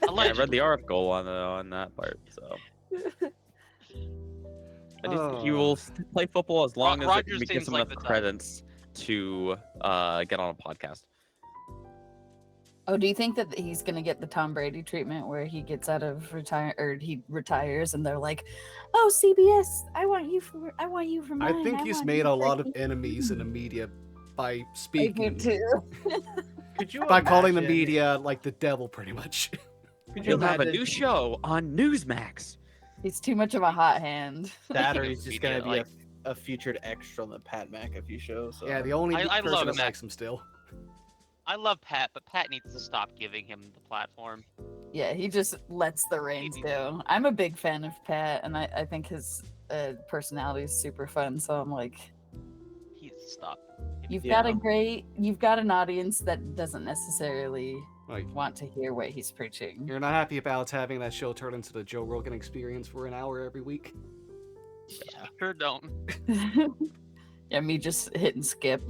I Allegedly. read the article on that part, so. I just think he will play football as long as Rodgers it gives seems him like enough the type. credits to get on a podcast. Oh, do you think that he's gonna get the Tom Brady treatment where he gets out of retire or he retires and they're like, "Oh, CBS, I want you for mine." I think he's want made you a for lot of me." enemies in the media by I do speaking, too. Could you by calling the imagine- media like the devil, pretty much. Could you He'll have a imagine new show on Newsmax. He's too much of a hot hand. that, or Speaking he's of just gonna be media, a featured extra on the Pat McAfee show. So Yeah, the only I person love that Mac. likes him still. I love Pat, but Pat needs to stop giving him the platform. Yeah, he just lets the reins Maybe. go. I'm a big fan of Pat, and I think his personality is super fun. So I'm like, He needs to stop. you've Yeah. got an audience that doesn't necessarily Like, want to hear what he's preaching. you're not happy about having that show turn into the Joe Rogan experience for an hour every week? Sure don't. Yeah, me just hit and skip.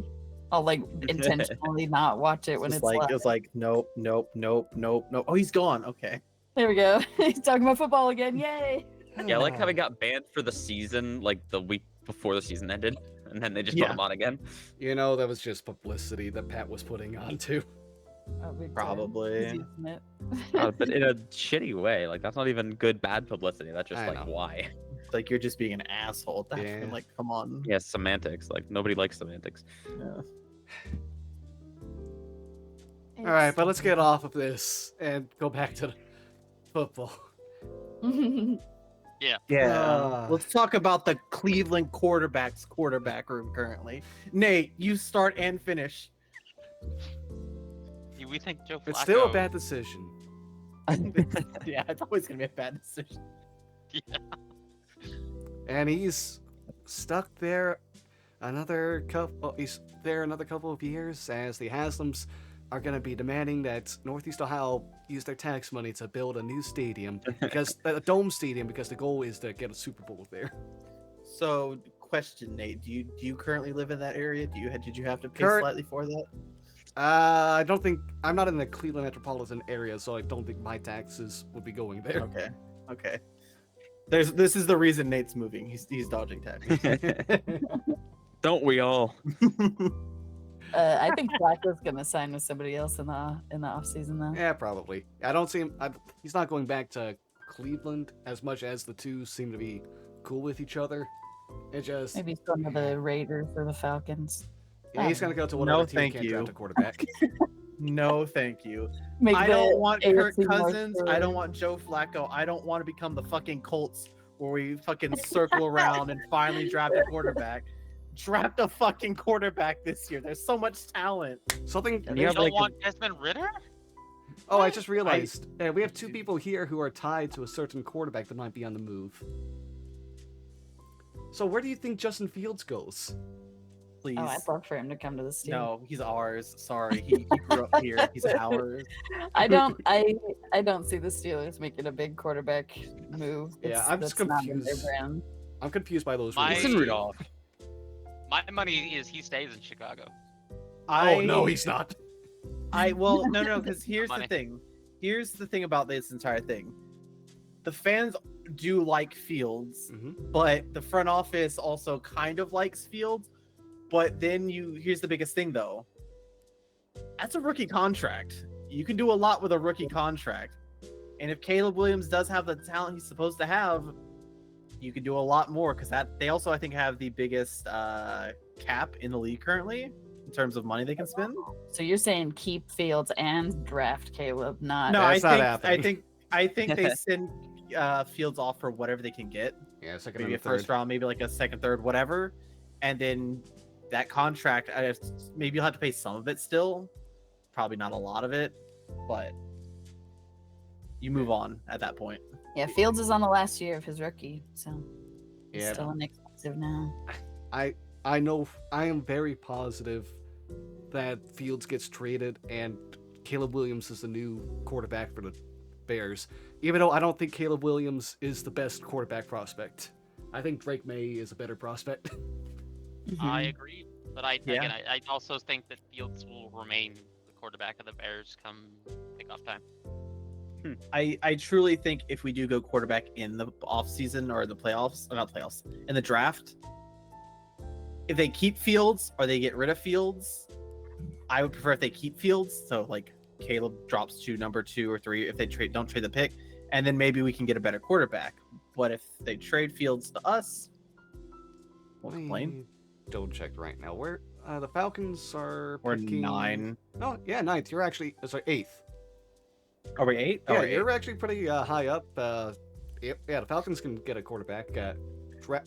I'll like intentionally not watch it when it's it's like live. it was like nope. Oh, he's gone. Okay. There we go. He's talking about football again. Yay! Yeah, I like how he got banned for the season, like the week before the season ended, and then they just put Yeah. him on again. You know, that was just publicity that Pat was putting on too. Oh, big time. Probably. He's using it. But in a shitty way. Like that's not even good, bad publicity. That's just I like know. why. Like you're just being an asshole. That's Yeah. like, come on. Yeah, semantics. Like nobody likes semantics. Yeah. All right, but let's get off of this and go back to the football. Yeah. Ah. Let's talk about the Cleveland quarterback room currently. Nate, you start and finish. We think Joe Flacco. It's still a bad decision. Yeah, it's always gonna be a bad decision. Yeah. And he's stuck there another couple. He's there another couple of years, as the Haslams are going to be demanding that Northeast Ohio use their tax money to build a new stadium, because a dome stadium, because the goal is to get a Super Bowl there. So, question, Nate, do you currently live in that area? Did you have to pay Current- slightly for that? I don't think I'm not in the Cleveland metropolitan area, so I don't think my taxes would be going there. Okay. This is the reason Nate's moving. He's dodging taxes. Don't we all? I think Flacco's gonna sign with somebody else in the off season though. Yeah, probably. I don't see him. He's not going back to Cleveland as much as the two seem to be cool with each other. It just Maybe some of the Raiders or the Falcons. yeah, he's gonna go to whatever No, team thank can't you. draft a quarterback. No, thank you. Make I the don't want Kirk AFC North Cousins. I story. don't want Joe Flacco. I don't want to become the fucking Colts where we fucking circle around and finally draft a quarterback. Draft a fucking quarterback this year. There's so much talent. Something. And You you have don't like want Desmond Ritter? Oh, I just realized we have two people here who are tied to a certain quarterback that might be on the move. So where do you think Justin Fields goes? Please. Oh, I'd love for him to come to the Steelers. No, he's ours. Sorry, he grew up here. He's ours. I don't see the Steelers making a big quarterback move. Yeah, I'm just that's not in their confused. brand. I'm confused by those My- rules. Mason Rudolph. My money is he stays in Chicago. Oh no, he's not. Well, no, because here's the Money. thing. Here's the thing about this entire thing. The fans do like Fields, but the front office also kind of likes Fields. But then here's the biggest thing though. That's a rookie contract. You can do a lot with a rookie contract. And if Caleb Williams does have the talent he's supposed to have, you can do a lot more because they also I think have the biggest cap in the league currently in terms of money they can spend. So you're saying keep Fields and draft Caleb, not No, That's not happening. I think they send Fields off for whatever they can get. Yeah, second Maybe a and a third. first round, maybe like a second, third, whatever. And then that contract, maybe you'll have to pay some of it still. Probably not a lot of it, but you move on at that point. Yeah, Fields is on the last year of his rookie, so he's Yeah. still inexpensive now. I know. I am very positive that Fields gets traded and Caleb Williams is the new quarterback for the Bears. Even though I don't think Caleb Williams is the best quarterback prospect, I think Drake May is a better prospect. I agree, but Yeah. again, I also think that Fields will remain the quarterback of the Bears come kickoff time. I truly think if we do go quarterback in the offseason or the playoffs, or not playoffs, in the draft, if they keep Fields or they get rid of Fields, I would prefer if they keep Fields. So like Caleb drops to number 2 or 3 if they don't trade the pick, and then maybe we can get a better quarterback. But if they trade Fields to us, won't complain. Double check right now. Where the Falcons are We're picking... 9. No, yeah, 9th. You're actually 8th. Are we 8? Yeah, you're actually pretty high up. Yeah, the Falcons can get a quarterback.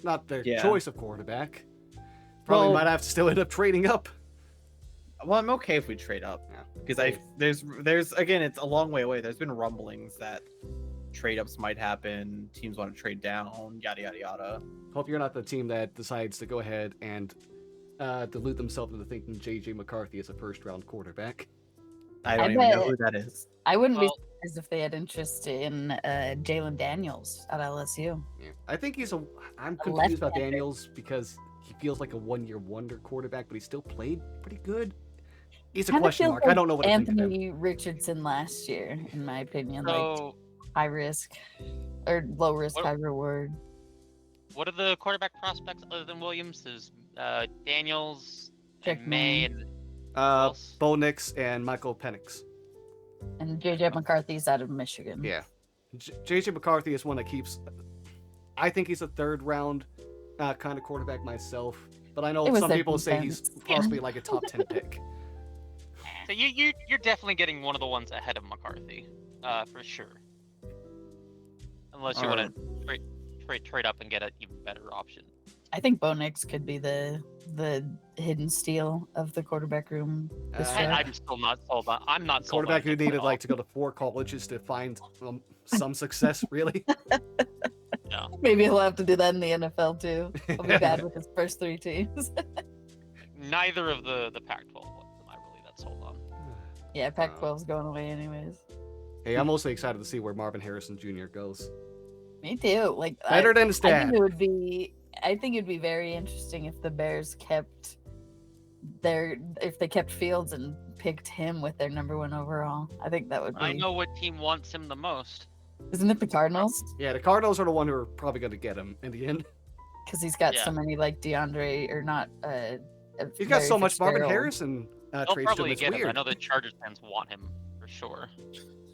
Not their Yeah. choice of quarterback. Probably Well- might have to still end up trading up. Well, I'm okay if we trade up. Yeah. Because there's again, it's a long way away. There's been rumblings that trade ups might happen. Teams want to trade down. Yada yada yada. Hope you're not the team that decides to go ahead and delude themselves into thinking J.J. McCarthy is a first-round quarterback. I don't I even know bet- who that is. I wouldn't be Well- surprised if they had interest in Jalen Daniels at LSU. Yeah. I think I'm A confused about left-hander. Daniels because he feels like a one-year wonder quarterback, but he still played pretty good. He's a Kinda question feels mark. I don't know what to think of him. Anthony Richardson last year, in my opinion, like So, high risk or low risk, What- high reward. what are the quarterback prospects other than Williams? There's Daniels, Check and May, me. and else? Bo Nix and Michael Penix. And JJ McCarthy's out of Michigan. Yeah. J.J. McCarthy is one that keeps... I think he's a third-round kind of quarterback myself, but I know It was some their people say he's defense. possibly like a top 10 pick. So you're definitely getting one of the ones ahead of McCarthy, for sure. Unless you want to trade up and get an even better option. I think Bo Nix could be the hidden steal of the quarterback room this Uh, draft. I'm still not sold on. I'm not sold Quarterback on who him needed at all. like to go to 4 colleges to find some success, really. Maybe he'll have to do that in the NFL too. He'll be bad with his first 3 teams. Neither of the Pac-12 ones am I really that sold on. Yeah, Pac-12's going away anyways. Hey, I'm mostly excited to see where Marvin Harrison Jr. goes. Me too. Like Better than his I dad. think it would be. I think it'd be very interesting if the Bears kept if they kept Fields and picked him with their number 1 overall. I think that would be. I know what team wants him the most. Isn't it the Cardinals? Yeah, the Cardinals are the one who are probably going to get him in the end. Because he's got Yeah. so many like DeAndre or not. He's got Larry so much Marvin Fitzgerald. Harrison They'll traits to him. probably It's get him. I weird. know the Chargers fans want him for sure.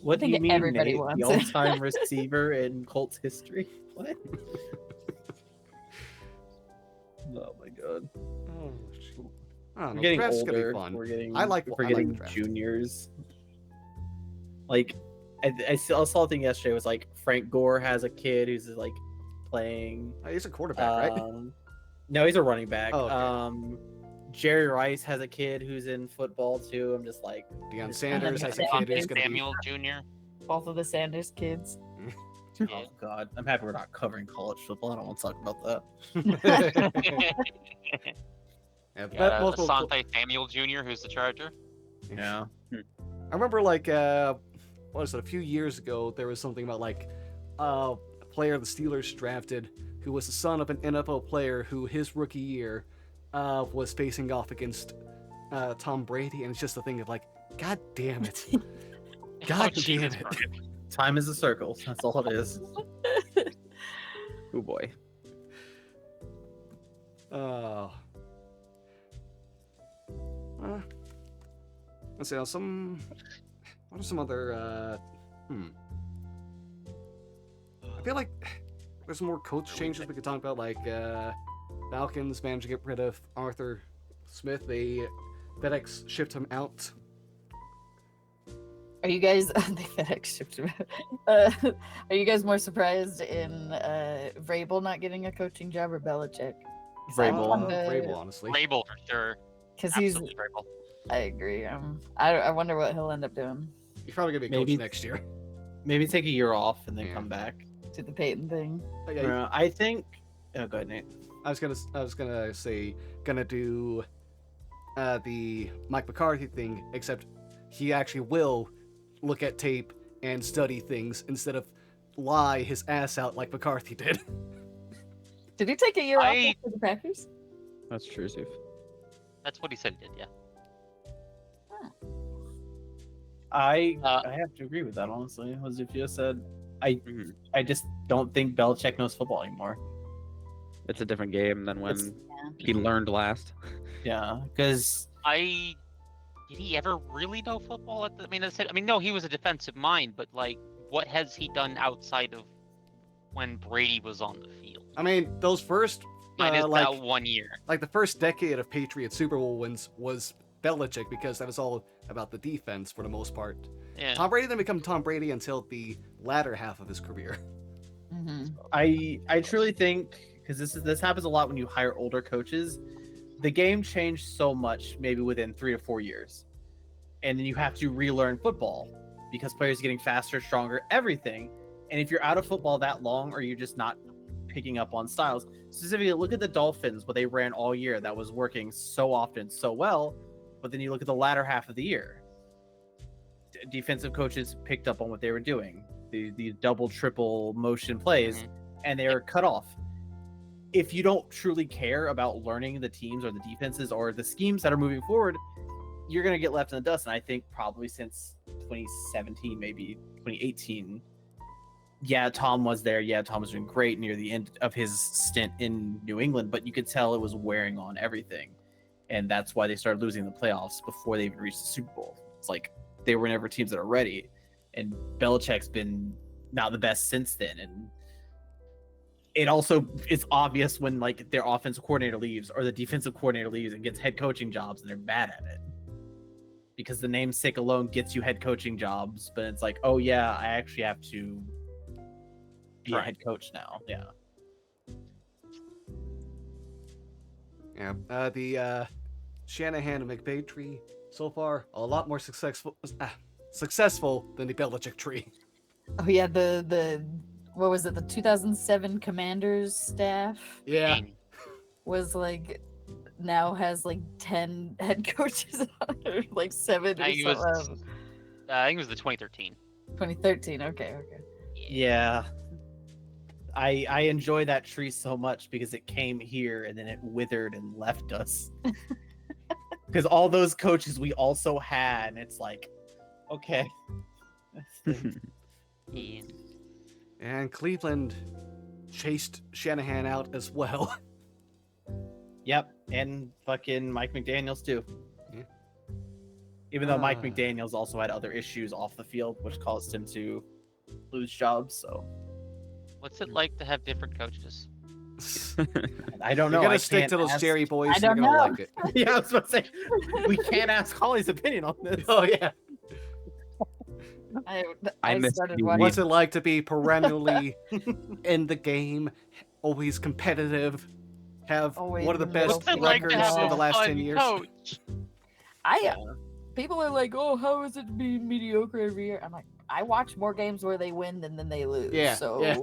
What do think you mean, everybody Nate? wants The it. all-time receiver in Colts history? What? Oh my god. Oh, shoot. I don't We're know. getting Draft's gonna be older. fun. We're getting. I like We're the getting draft. juniors. Like, I saw a thing yesterday. It was like Frank Gore has a kid who's like playing. He's a quarterback, right? No, he's a running back. Oh, okay. Jerry Rice has a kid who's in football too. I'm just like, Deion Sanders has a Sam- kid who's going to Samuel Jr. Both of the Sanders kids. oh god, I'm happy we're not covering college football. I don't want to talk about that. be. Yeah, You got multiple. Asante Samuel Jr., who's the Charger. Yeah. I remember like what was it? A few years ago, there was something about like a player the Steelers drafted who was the son of an NFL player who his rookie year was facing off against Tom Brady, and it's just a thing of like, God damn it, God damn Jesus it. Christ. Time is a circle. That's all it is. Oh boy. Let's see. What are some other? I feel like there's some more coach changes we could talk about, like Falcons managed to get rid of Arthur Smith. They FedEx shipped him out. Are you guys they FedEx shipped him out. Are you guys more surprised in Vrabel not getting a coaching job or Belichick? Vrabel. Vrabel, honestly. Rabel for sure. Because he's. Absolutely Rabel. I agree. I wonder what he'll end up doing. He's probably gonna be a coach Maybe- next year. Maybe take a year off and then Yeah. come back. To the Peyton thing. I think. Oh, go ahead, Nate. I was gonna say gonna do the Mike McCarthy thing, except he actually will look at tape and study things instead of lie his ass out like McCarthy did. Did he take a year off I- for the Packers? That's true, Steve. That's what he said he did, yeah. I Uh, have to agree with that, honestly. As if you said, Mhm. I just don't think Belichick knows football anymore. It's a different game than when Yeah. he learned last. Yeah, because Did he ever really know football? No, he was a defensive mind, but like, what has he done outside of when Brady was on the field? I mean, those first Minus like that 1 year. the first decade of Patriot Super Bowl wins was Belichick, because that was all about the defense for the most part. Yeah. Tom Brady didn't become Tom Brady until the latter half of his career. Mm-hmm. I truly think, because this happens a lot when you hire older coaches, the game changed so much maybe within 3 to 4 years, and then you have to relearn football because players are getting faster, stronger, everything. And if you're out of football that long, or you're just not picking up on styles, specifically look at the Dolphins, what they ran all year that was working so often so well, but then you look at the latter half of the year, defensive coaches picked up on what they were doing, the double triple motion plays, and they are cut off. If you don't truly care about learning the teams or the defenses or the schemes that are moving forward, you're going to get left in the dust. And I think probably since 2017, maybe 2018, yeah, Tom was there. Yeah, Tom was doing great near the end of his stint in New England, but you could tell it was wearing on everything. And that's why they started losing the playoffs before they even reached the Super Bowl. It's like they were never teams that are ready. And Belichick's been not the best since then. And it also is obvious when like their offensive coordinator leaves or the defensive coordinator leaves and gets head coaching jobs, and they're bad at it. Because the namesake alone gets you head coaching jobs, but it's like, oh yeah, I actually have to be a head coach now. Yeah. Yeah. The Shanahan and McVay tree so far a lot more successful than the Belichick tree. Oh yeah, the what was it? The 2007 Commanders staff Yeah. Dang. was like now has like 10 head coaches on it, or like 7 or I think it was, something. I think it was the 2013. 2013. Okay. Yeah. I enjoy that tree so much because it came here and then it withered and left us. Because all those coaches we also had, and it's like, okay. Yeah. And Cleveland chased Shanahan out as well. Yep, and fucking Mike McDaniels too. Yeah. Even though Mike Ah. McDaniels also had other issues off the field, which caused him to lose jobs. So What's it like to have different coaches? I don't You're know. gonna I stick can't to those ask... Jerry boys. I You're don't gonna know. like it. Yeah, I was about to say we can't ask Holly's opinion on this. Oh yeah. I missed started you. watching. What's it like to be perennially in the game, always competitive, have Always one of the in the middle best What's it like to records have of the a last 10 years? Coach. People are like, oh, how is it to be mediocre every year? I'm like, I watch more games where they win than they lose. Yeah, So yeah.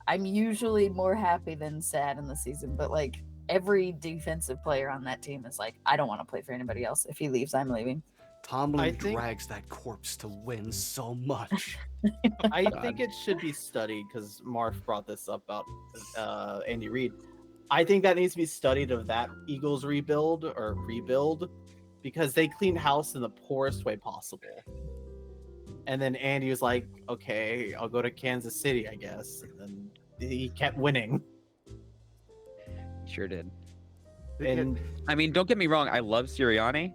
I'm usually more happy than sad in the season. But like every defensive player on that team is like, I don't want to play for anybody else. If he leaves, I'm leaving. Tomlin I think- drags that corpse to win so much. I think it should be studied because Marf brought this up about Andy Reid. I think that needs to be studied of that Eagles rebuild because they cleaned house in the poorest way possible. And then Andy was like, okay, I'll go to Kansas City, I guess. And then he kept winning. Sure did. And I mean, don't get me wrong. I love Sirianni,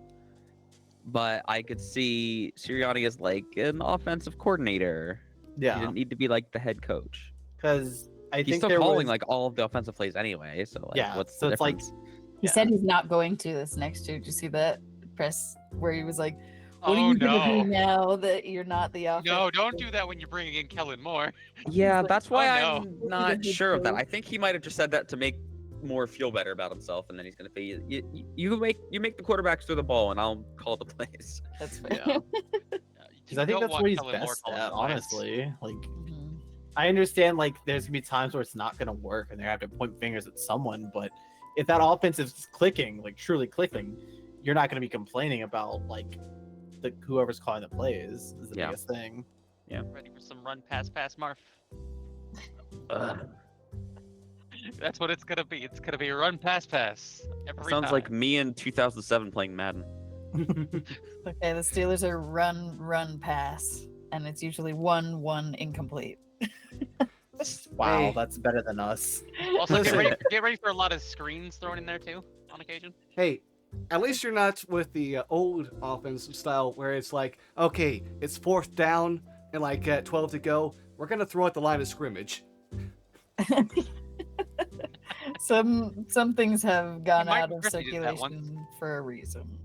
but I could see Sirianni as like an offensive coordinator. He yeah, didn't need to be like the head coach. because I He's think still there calling was, like all of the offensive plays anyway. So like, yeah, what's so the it's like difference? He Yeah. said he's not going to this next year. Did you see that press where he was like, what are Oh you gonna no. do now that you're not the offense? No, don't do that when you're bringing in Kellen Moore. Yeah, like, that's why "Oh, I'm no." not He's sure of that. coach. I think he might have just said that to make Moore feel better about himself, and then he's gonna say, "You make the quarterbacks throw the ball, and I'll call the plays." That's fair. yeah, You because I think don't that's want what he's Kellen Moore best calling at, the plays. honestly. Like, Mhm. I understand like there's gonna be times where it's not gonna work and they have to point fingers at someone, but if that offense is clicking, like truly clicking, you're not gonna be complaining about like the whoever's calling the plays is the Yeah. biggest thing. Ready for some run, pass, Marf? Ugh. That's what it's gonna be. It's gonna be run, pass. Every Sounds time. like me in 2007 playing Madden. Okay, the Steelers are run, pass, and it's usually 1-1 incomplete. Wow, Hey. that's better than us. Also, Listen. get ready for a lot of screens thrown in there too, on occasion. Hey, at least you're not with the old offensive style where it's like, okay, it's 4th down and like 12 to go. We're gonna throw at the line of scrimmage. Some things have gone might out of regret you did that once. circulation for a reason.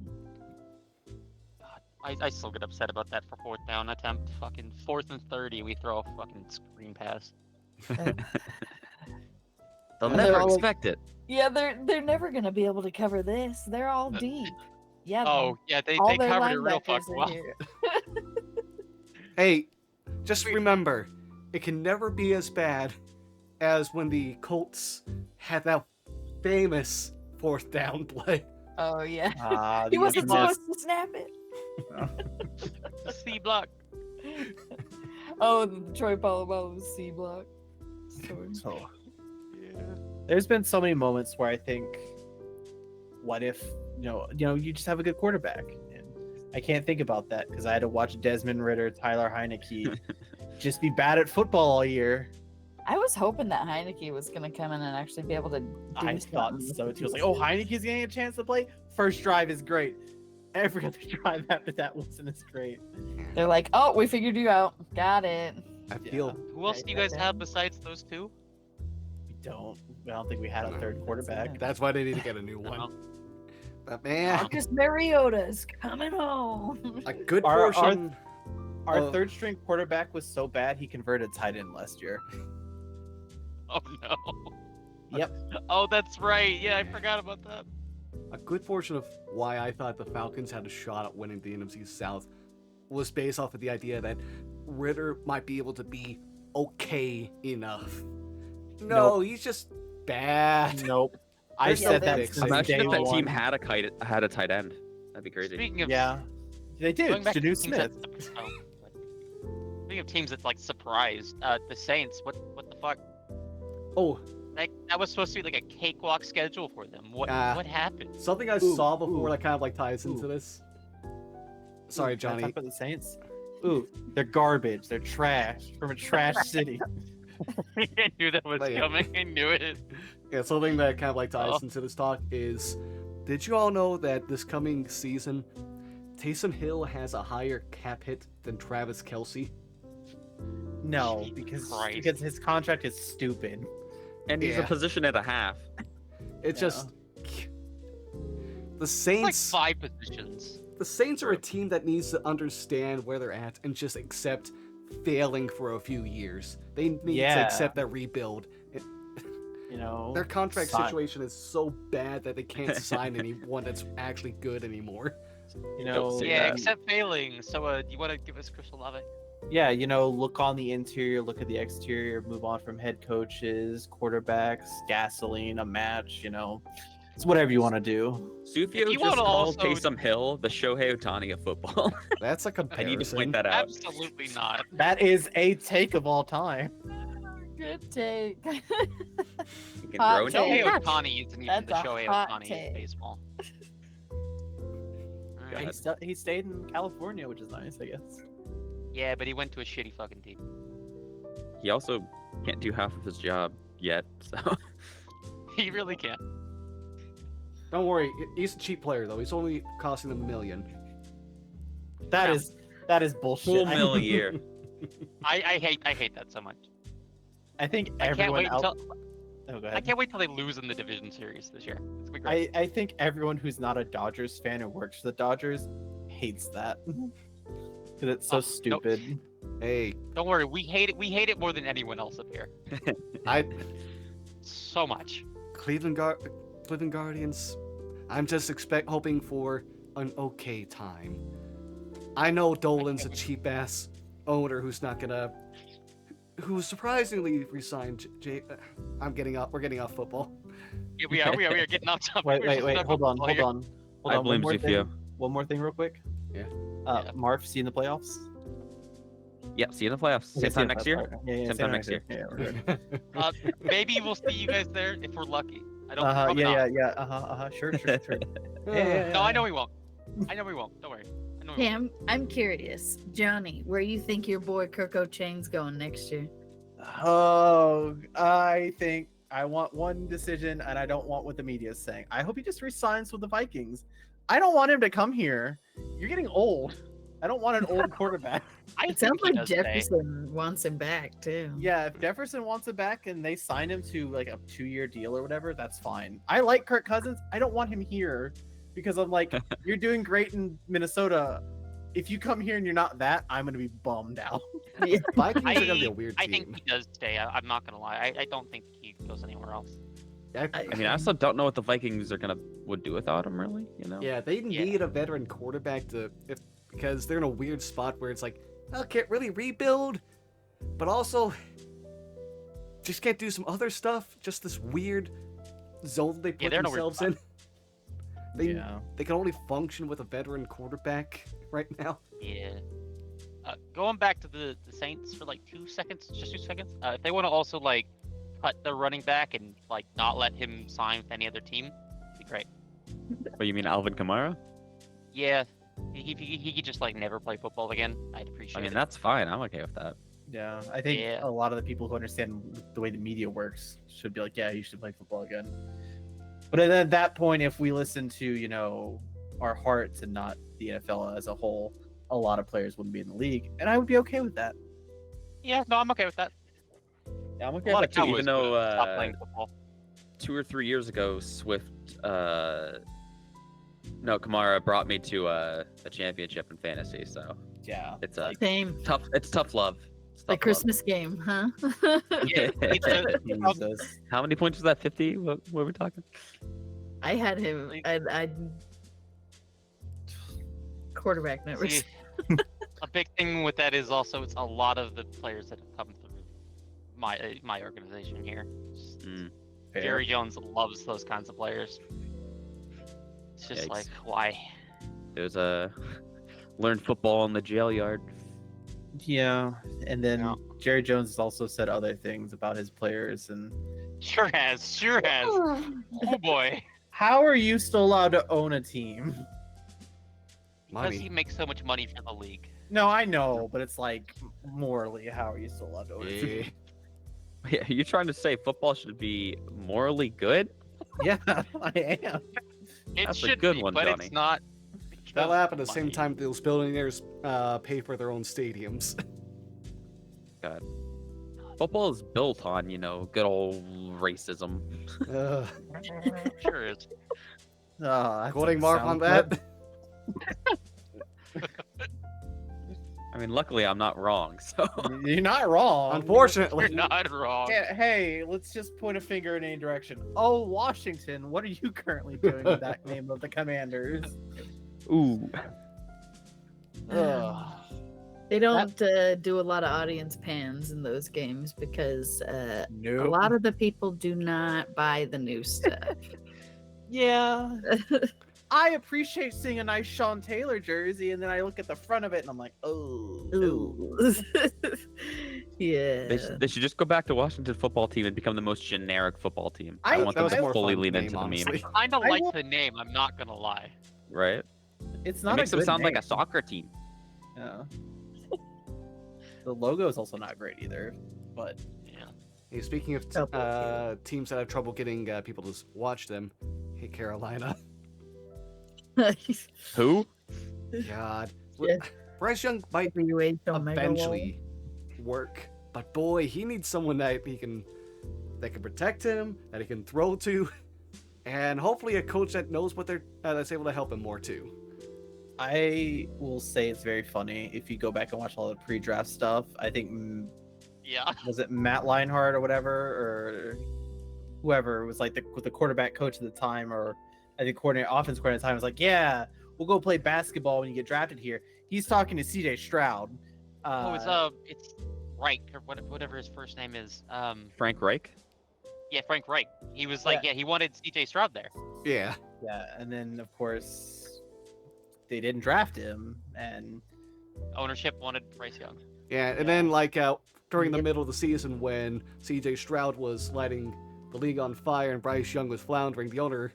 I still get upset about that for 4th down attempt. Fucking 4th and 30, we throw a fucking screen pass. They'll And never they're all like- expect it. Yeah, they're never gonna be able to cover this. They're all deep. Yeah. Oh yeah, they all their covered it real linebackers fucking are well. here. Hey, just remember, it can never be as bad as when the Colts had that famous 4th down play. Oh yeah. The He wasn't infamous- supposed to snap it. C block. Oh, the Troy Polamalu C block. So, there's been so many moments where I think, what if you just have a good quarterback? And I can't think about that because I had to watch Desmond Ridder, Tyler Heineke just be bad at football all year. I was hoping that Heineke was gonna come in and actually be able to. I thought so too. I was like, oh, Heineke's getting a chance to play. First drive is great. Every other drive after that wasn't as great. They're like, oh, we figured you out. Got it. I Yeah. feel Who else do you guys have besides those two? We don't. I don't think we had a third quarterback. that's why they need to get a new one. But man, Marcus Mariota's coming home. a good Our- portion. Our third string quarterback was so bad he converted tight end last year. Oh no. Yep. Oh, that's right. Yeah, I forgot about that. A good portion of why I thought the Falcons had a shot at winning the NFC South was based off of the idea that Ritter might be able to be okay enough. No, Nope. he's just bad. Nope. I There's said no that fix. since Imagine day if that one. team had a tight end. That'd be crazy. Speaking of Yeah, they did. going back to Janu teams Smith. that- oh, speaking of teams that's like surprised, the Saints. What the fuck? Oh, Like that was supposed to be like a cakewalk schedule for them. What happened? something I Ooh, saw before ooh, that kind of like ties into ooh. this. Sorry, Can I Johnny. talk about the Saints. Ooh, they're garbage. They're trash from a trash city. I knew that was But yeah. coming. I knew it. Yeah, something that kind of like ties Oh. into this talk is, did you all know that this coming season, Taysom Hill has a higher cap hit than Travis Kelce? No, Jesus because Christ. his contract is stupid. And he's a Yeah. position and a half. It's Yeah. just the It's like Saints. 5 positions. The Saints are a team that needs to understand where they're at and just accept failing for a few years. They need to Yeah. accept that rebuild. You know, Their contract sign- situation is so bad that they can't sign anyone that's actually good anymore. You know, Don't say Yeah, that. except failing. So, you want to give us Chris Olave? Yeah, look on the interior, look at the exterior, move on from head coaches, quarterbacks, gasoline, a match. It's whatever you want to do. Sufio you just wanna called also- Taysom Hill the Shohei Ohtani of football. That's a I need to comparison. point that out. Absolutely not. That is a take of all time. Good take. You can Hot grow in take. Shohei age. Ohtani isn't even That's the a Shohei hot Ohtani take. of baseball. Alright. God. He stayed in California, which is nice, I guess. Yeah, but he went to a shitty fucking team. He also can't do half of his job yet, so He really can't. Don't worry, he's a cheap player though. He's only costing them $1 million. That Yeah. is bullshit. full mill a year. I hate that so much. I think I can't everyone wait else. until Oh, go I ahead. can't wait till they lose in the division series this year. It's gonna be great. I think everyone who's not a Dodgers fan who works for the Dodgers hates that because it's so Oh, nope. stupid. Hey, Don't worry, we hate it. We hate it more than anyone else up here. I So much. Cleveland Guardians. I'm just hoping for an okay time. I know Dolan's a cheap ass owner who surprisingly resigned. We're getting off football. Yeah, we are getting off topic. Wait, We're wait, just wait. stuck Hold on, football hold here. on. I blame Zufio. One more thing, real quick. Yeah. Yeah. Marv, see you in the playoffs. Yep, see you in the playoffs. Okay, Same see you time in the next playoffs. year. Alright, Yeah, Same time next year. Yeah, we're good. Maybe we'll see you guys there if we're lucky. I don't. Uh-huh, probably not. yeah. Sure. Yeah. No, I know we won't. I know we won't. Don't worry. I know we Hey, won't. I'm curious, Johnny, where you think your boy Kirk O'Chain's going next year? Oh, I think I want one decision, and I don't want what the media is saying. I hope he just resigns with the Vikings. I don't want him to come here. You're getting old. I don't want an old quarterback. I It think sounds he like does stay. Jefferson wants him back too. Yeah, if Jefferson wants it back and they sign him to like a 2-year deal or whatever, that's fine. I like Kirk Cousins. I don't want him here because I'm like, you're doing great in Minnesota. If you come here and you're not that, I'm gonna be bummed out. Vikings are gonna be a I, weird I team. think he does stay. I'm not gonna lie. I don't think he goes anywhere else. I mean, I also don't know what the Vikings would do without him, really. Yeah, they Yeah. need a veteran quarterback because they're in a weird spot where it's like, oh, can't really rebuild, but also just can't do some other stuff. Just this weird zone they Yeah, put they're in a weird themselves in. Yeah. They can only function with a veteran quarterback right now. Yeah. Going back to the Saints for like 2 seconds, just 2 seconds. If they want to also like cut the running back and like not let him sign with any other team, it'd be great. But you mean Alvin Kamara? Yeah. He could just like never play football again. I'd appreciate I mean, it. that's fine. I'm okay with that. Yeah, I think Yeah. a lot of the people who understand the way the media works should be like, yeah, you should play football again. But then at that point, if we listen to, our hearts and not the NFL as a whole, a lot of players wouldn't be in the league, and I would be okay with that. Yeah, no, I'm okay with that. Yeah, I'm A okay lot with of that. too, Cowboys even though, would stop playing football. 2 or 3 years ago, Kamara brought me to a championship in fantasy. So Yeah. it's a Same. tough. It's tough love. It's The tough Christmas game, huh? Yeah, it's a- Jesus. love. How many points was that? 50? What were we talking? I had him. I quarterback numbers. See, a big thing with that is also it's a lot of the players that have come through my organization here. Mm. Fair. Jerry Jones loves those kinds of players. It's just Yikes. like why? There's a learned football in the jail yard. Yeah, and then Yeah. Jerry Jones has also said other things about his players. And Sure has. Oh boy. how are you still allowed to own a team? Because Money. he makes so much money for the league. No, I know, but it's like morally, how are you still allowed to own a team? Yeah. Are you trying to say football should be morally good? Yeah, I am. It That's a should good be, one, but Johnny. it's not. That'll because happen at the same money. time those billionaires pay for their own stadiums. God. Football is built on, good old racism. uh, Sure is. That's quoting a Mark sound on clip. that. I mean, luckily I'm not wrong, so. You're not wrong. Unfortunately. You're not wrong. Hey, let's just point a finger in any direction. Oh, Washington, what are you currently doing with that name of the Commanders? Ooh. Ugh. They don't do a lot of audience pans in those games because a Nope. lot of the people do not buy the new stuff. Yeah. I appreciate seeing a nice Sean Taylor jersey, and then I look at the front of it, and I'm like, oh. Ooh. Yeah. They should just go back to Washington football team and become the most generic football team. I want That them was a to more fully fun lean name, into the meme, honestly. I don't I like will- the name. I'm not gonna lie. right? It's It not makes a them good sound like name. a soccer team. Yeah. The logo is also not great either, but Yeah. Hey, speaking of Oh, teams that have trouble getting people to watch them, hey Carolina. Who? God, Yeah. Bryce Young might WH eventually work, but boy, he needs someone that can protect him, that he can throw to, and hopefully a coach that knows what that's able to help him more too. I will say it's very funny if you go back and watch all the pre-draft stuff. I think Yeah. was it Matt Leinart or whatever, or whoever was like the quarterback coach at the time, or I think offense coordinator at the time was like, yeah, we'll go play basketball when you get drafted here. He's talking to CJ Stroud. It's Reich or whatever his first name is. Frank Reich? Yeah, Frank Reich. He was like, yeah, he wanted CJ Stroud there. Yeah, Yeah, and then of course they didn't draft him, and Ownership wanted Bryce Young. yeah, and then during the Yep. middle of the season when CJ Stroud was lighting the league on fire and Bryce Young was floundering, the owner,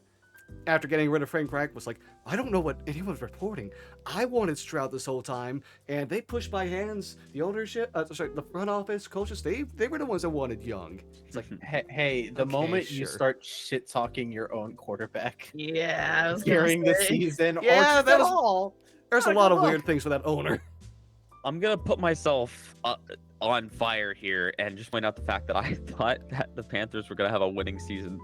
after getting rid of Frank Reich, was like, I don't know what anyone's reporting. I wanted Stroud this whole time, and they pushed my hands. The ownership, the front office, coaches, they were the ones that wanted Young. It's like, hey, the Okay, moment you sure. start shit talking your own quarterback Yeah, I was gonna during the say. season, or Yeah, just that at was- all, there's a Not lot of good weird luck. things with that owner. I'm gonna put myself on fire here and just point out the fact that I thought that the Panthers were gonna have a winning season.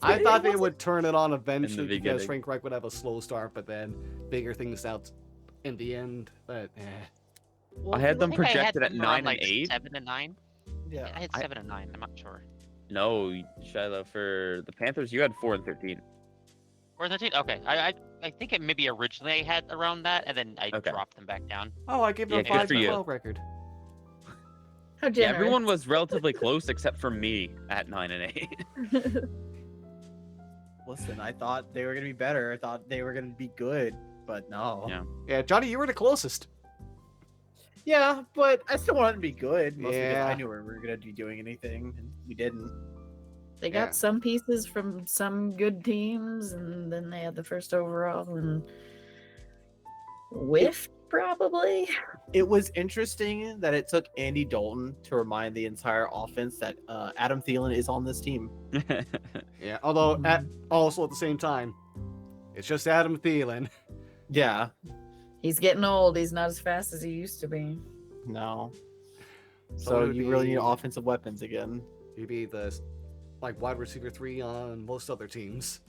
I thought they would turn it on eventually because beginning. Frank Reich would have a slow start, but then figure things out in the end. But I had them I think I had projected at them around, 9 and 8. 7 and 9. Yeah. I had 7 and 9. I'm not sure. No, Shiloh, for the Panthers, you had 4 and 13. Or 13. Okay. I think it maybe originally I had around that, and then I Okay. dropped them back down. oh, I gave them Yeah, a good for you. 5-12 record. How Yeah, generous. everyone was relatively close except for me at 9 and 8. Listen, I thought they were gonna be better. I thought they were gonna be good, but no. Yeah. Yeah, Johnny, you were the closest. Yeah, but I still wanted to be good. Mostly because Yeah. I knew we were gonna be doing anything, and we didn't. They got Yeah. some pieces from some good teams, and then they had the first overall and whiffed probably. It was interesting that it took Andy Dalton to remind the entire offense that Adam Thielen is on this team. Yeah, although also at the same time, it's just Adam Thielen. Yeah. He's getting old. He's not as fast as he used to be. No. So So it would you really be- need offensive weapons again. He'd be the wide receiver 3 on most other teams.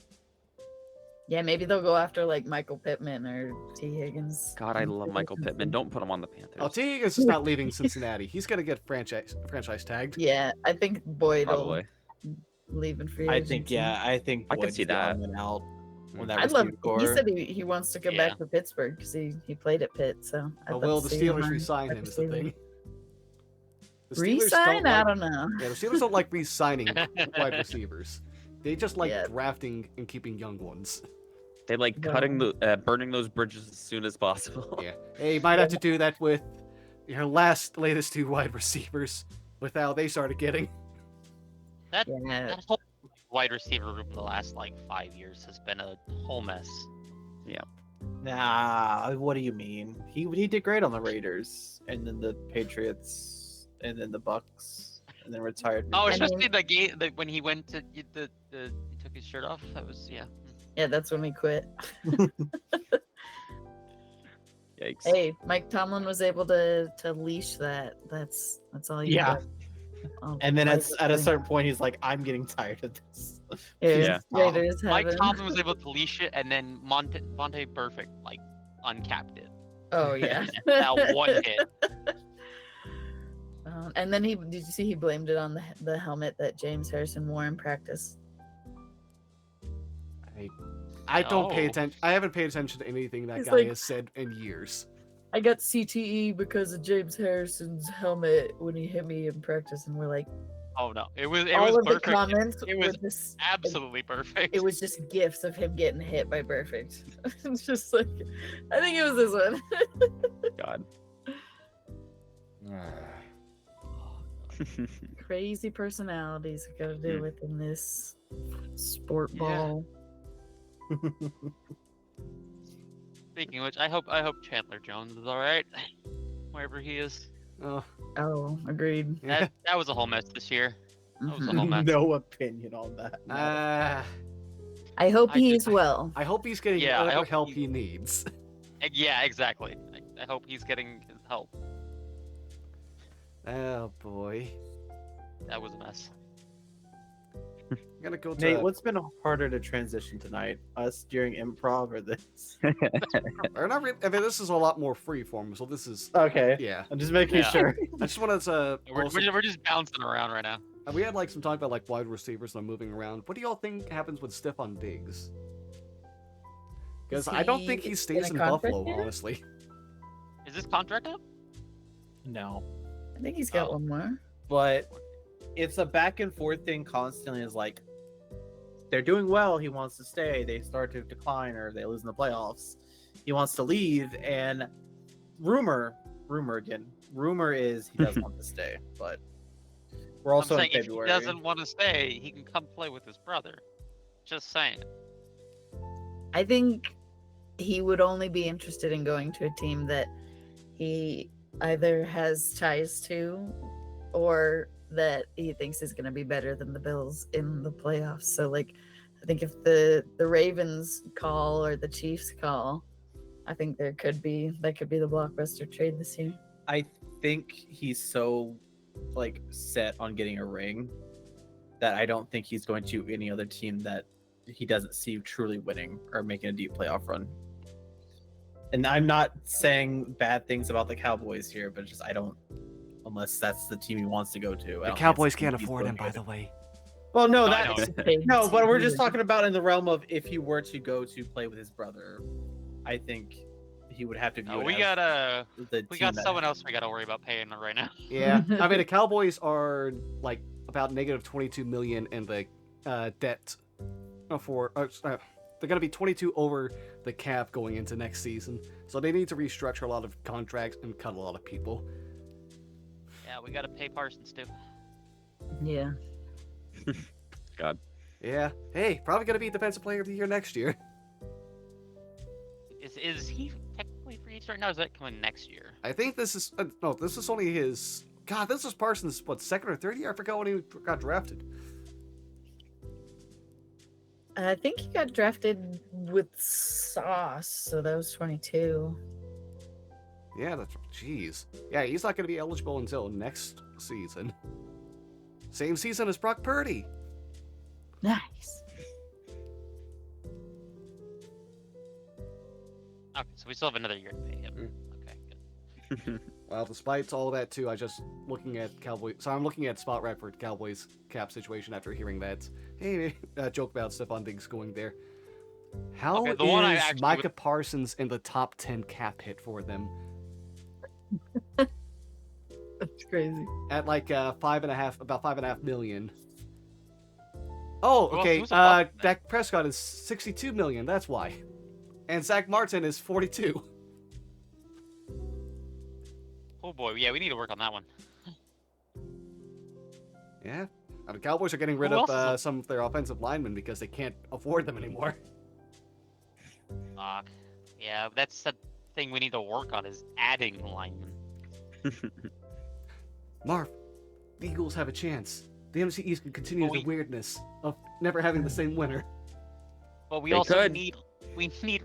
Yeah, maybe they'll go after like Michael Pittman or T. Higgins. God, I love Michael Pittman. Don't put him on the Panthers. Oh, T. Higgins is not leaving Cincinnati. He's gonna get franchise tagged. Yeah, I think Boyd will Probably. leave in free I agency. think, yeah, I think I could Boyd's see that. going out when that I'd love. receiver core. He said he wants to come Yeah. back to Pittsburgh because he played at Pitt. So I'd But love will to the see him Steelers on re-sign wide him is the receiver. thing. The Steelers Re-sign? I like- don't know. Yeah, the Steelers don't like re-signing wide receivers. They just like Yeah. drafting and keeping young ones. They like cutting burning those bridges as soon as possible. Yeah. Hey, you might have to do that with your latest 2 wide receivers with how they started getting. That Yeah, that whole wide receiver group in the last like 5 years has been a whole mess. Nah, what do you mean? He did great on the Raiders, and then the Patriots, and then the Bucks, and then retired. Oh, I especially mean- the game when he went to he took his shirt off. That was yeah, that's when we quit. Yikes. Hey, Mike Tomlin was able to leash that. That's all you Yeah. got. Oh, And then at a Raiders- certain point, he's like, "I'm getting tired of this." yeah, Yeah. Raiders Mike have it. Tomlin was able to leash it, and then Monte Perfect like uncapped it. Oh yeah. That one hit. And then did you see he blamed it on the helmet that James Harrison wore in practice? I don't pay Oh. attention. I haven't paid attention to anything that He's guy like- has said in years. I got CTE because of James Harrison's helmet when he hit me in practice, and we're like, Oh no, it was all of perfect. the comments It were was just absolutely perfect. it was just gifs of him getting hit by Perfect. It's just like, I think it was this one. God. Crazy personalities we gotta deal with in this sport Yeah. ball. Speaking of which, I hope Chandler Jones is all right, wherever he is. Oh, Oh, agreed. yeah. That was a whole mess this year. That was a Mhm. whole mess. No opinion on that. No. I hope I he's just- well. I hope he's getting Yeah, I whatever hope help he- he needs. Yeah, exactly. I hope he's getting his help. Oh boy. That was a mess. I'm gonna go to. Nate, what's been harder to transition tonight? Us during improv or this? Or not really, I mean, this is a lot more freeform, so this is. Okay. Yeah. I'm just making Yeah. sure. I just wanted to. We're just bouncing around right now. We had like some talk about like wide receivers and moving around. What do y'all think happens with Stephon Diggs? Because Is I don't think he he in stays a in contract Buffalo, year? honestly. Is this contract up? No. I think he's got Oh. one more. But it's a back and forth thing constantly. Is like they're doing well, he wants to stay. They start to decline or they lose in the playoffs. He wants to leave, and rumor is he does want to stay, but we're also I'm in saying if he February. doesn't want to stay, he can come play with his brother. Just saying. I think he would only be interested in going to a team that he either has ties to or that he thinks is going to be better than the Bills in the playoffs. So, like, I think if the Ravens call or the Chiefs call, I think that could be the blockbuster trade this year. I think he's so like set on getting a ring that I don't think he's going to any other team that he doesn't see truly winning or making a deep playoff run. And I'm not saying bad things about the Cowboys here, but just I don't, unless that's the team he wants to go to. I The don't think Cowboys it's the team can't he's afford going him, by to. the way. Well, no, I know. that no, but we're just talking about in the realm of if he were to go to play with his brother, I think he would have to view it We as got the we team got that- someone else we got to worry about paying right now. Yeah, I mean the Cowboys are like about negative 22 million in the debt for. They're gonna be 22 over the cap going into next season, so they need to restructure a lot of contracts and cut a lot of people. Yeah, we got to pay Parsons too. Yeah. God. Yeah. Hey, probably gonna be Defensive Player of the Year next year. Is he technically free agent right now? Or is that coming next year? I think this is no. This is only his. God, this is Parsons' what, second or third year? I forgot when he got drafted. I think he got drafted with Sauce, so that was 22. Yeah, that's jeez. Yeah, he's not gonna be eligible until next season. Same season as Brock Purdy. Nice. Okay, so we still have another year to pay him. Okay, good. Well, despite all that too, I just looking at Cowboys. So I'm looking at Spot Rec for Cowboys cap situation after hearing that. Hey, joke about Stephon Diggs going there. How Okay, the one I is actually Micah would- Parsons in the top 10 cap hit for them That's crazy. at like about 5.5 million? Oh, Who okay. else was above that? Dak Prescott is 62 million. That's why. And Zach Martin is 42. Oh boy, yeah, we need to work on that one. Yeah. The Cowboys are getting rid Who of else is some of their offensive linemen because they can't afford them anymore. Fuck. Yeah, that's the thing we need to work on is adding linemen. Marv, the Eagles have a chance. The MC East can continue But the weirdness of never having the same winner. But we They also could. need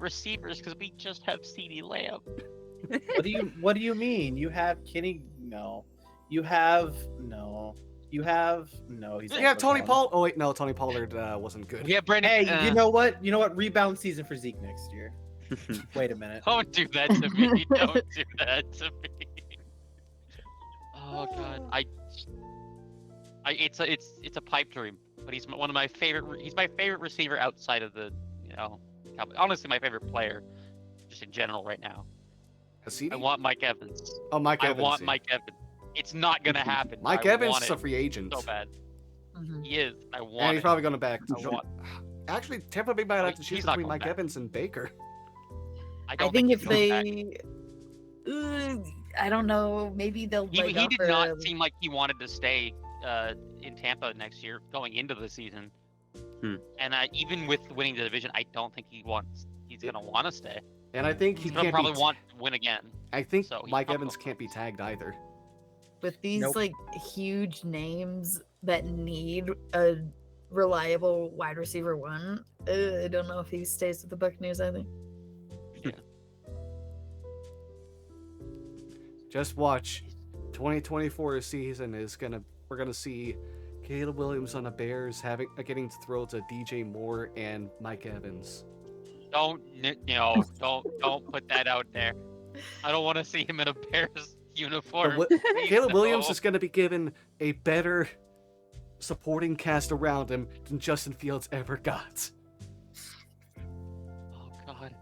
receivers because we just have CeeDee Lamb. What do you mean? You have Kenny? No. You have no. You have no. He's Yeah, also Tony gone. Pollard. Oh wait, no, Tony Pollard wasn't good. Yeah, Brandon. Hey, you know what? You know what? Rebound season for Zeke next year. Wait a minute. Don't do that to me. Don't do that to me. Oh god, it's a pipe dream. But he's one of my favorite. He's my favorite receiver outside of the Cowboys. Honestly, my favorite player, just in general right now. A CD? I want Mike Evans. Oh, Mike Evans. I want yeah. Mike Evans. It's not gonna happen. Mike I Evans want is a it free agent. so bad. Mhm. He is. I want And he's it. probably going to back. I want- Actually, Tampa Bay might have to He's choose not between going Mike back. Evans and Baker. I I don't think he's if going back. I don't know, maybe they'll. He like, did offer not seem like he wanted to stay in Tampa next year, going into the season. And even with winning the division, I don't think he's gonna want to stay. And I think he He's gonna can't probably be. want to win again. I think so he Mike probably Evans can't be tagged either. with these Nope. like huge names that need a reliable wide receiver one. I don't know if he stays with the Buccaneers either. Just watch. 2024 season is we're gonna see Caleb Williams on the Bears getting to throw to DJ Moore and Mike Evans. Don't put that out there. I don't want to see him in a Bears uniform. But Please, Caleb Williams no. is gonna be given a better supporting cast around him than Justin Fields ever got. Oh God.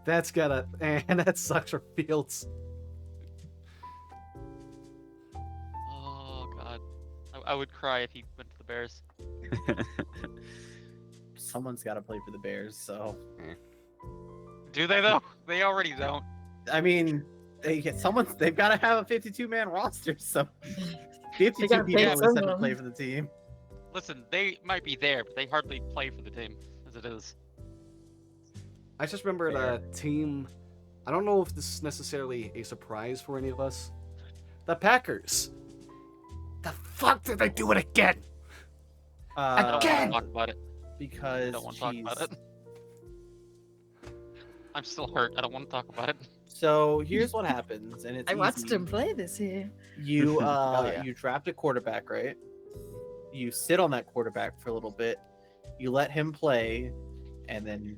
And that sucks for Fields. Oh God. I would cry if he went to the Bears. Someone's got to play for the Bears, so Do they though? They already don't. I mean, they've got to have a 52-man roster, so 52 gotta people pay at least have to someone. play for the team. Listen, they might be there, but they hardly play for the team as it is. I just remembered Fair. a team. I don't know if this is necessarily a surprise for any of us. The Packers. The fuck did they do it again? I don't Again! want to talk about it. I Because don't want to talk about jeez. it. I'm still hurt. I don't want to talk about it. So here's what happens, and it's I watched easy. him play this year. You yeah. you draft a quarterback, right? You sit on that quarterback for a little bit. You let him play, and then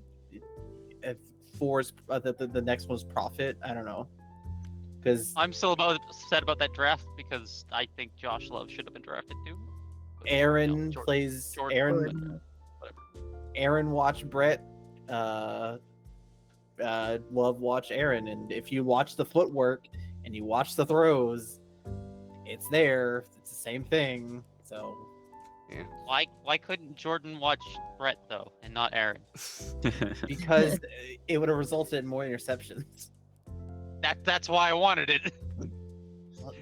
the next one's profit. I don't know, because I'm still upset about that draft because I think Josh Love should have been drafted too. But, Aaron you know, Jordan- plays Jordan- Aaron. Aaron watch Brett. Love watch Aaron, and if you watch the footwork and you watch the throws, it's there. It's the same thing. So Why couldn't Jordan watch Brett though and not Aaron? because it would have resulted in more interceptions, That's why I wanted it.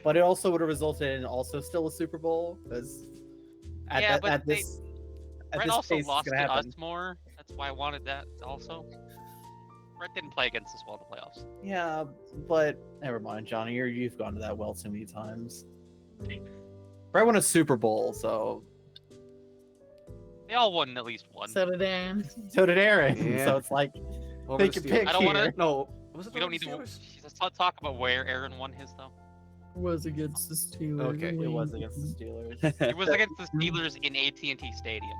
but it also would have resulted in also still a Super Bowl because Yeah, but at this Brett this also pace, it's lost gonna to happen. us more. That's why I wanted that also. Brett didn't play against us well in the playoffs. Yeah, but never mind, Johnny. You've gone to that well too many times. Brett won a Super Bowl, so They all won at least one. So did Aaron. so did Aaron. Yeah. So it's like Over Take the a pick Steelers. I don't wanna- here. No, was it We over don't the need to. Steelers? Let's talk about where Aaron won his though. Was against the Steelers. Okay. It was against the Steelers. It was against the Steelers in AT&T Stadium.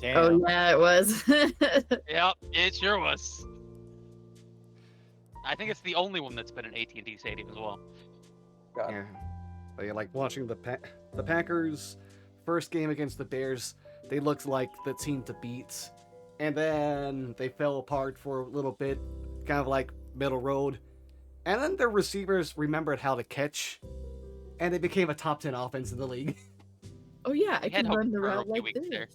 Damn. Oh yeah, it was. Yep, it sure was. I think it's the only one that's been in AT&T Stadium as well. Yeah. But yeah, like watching the Packers first game against the Bears, they looked like the team to beat. And then they fell apart for a little bit, kind of like middle road. And then their receivers remembered how to catch, and they became a top 10 offense in the league. Oh yeah, I We had can hope run the for a route few like weeks this. there.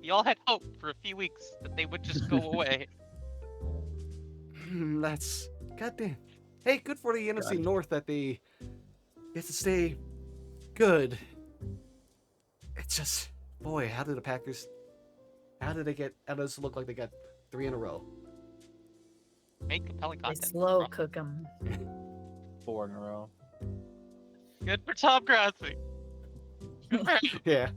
We all had hope for a few weeks that they would just go away. That's goddamn. Hey, good for the NFC North that they get to stay good. It's just, boy, how did the Packers? How does it look like they got 3 in a row? Make compelling They content. slow bro. cook them. 4 in a row. Good for Tom Grassi. Yeah.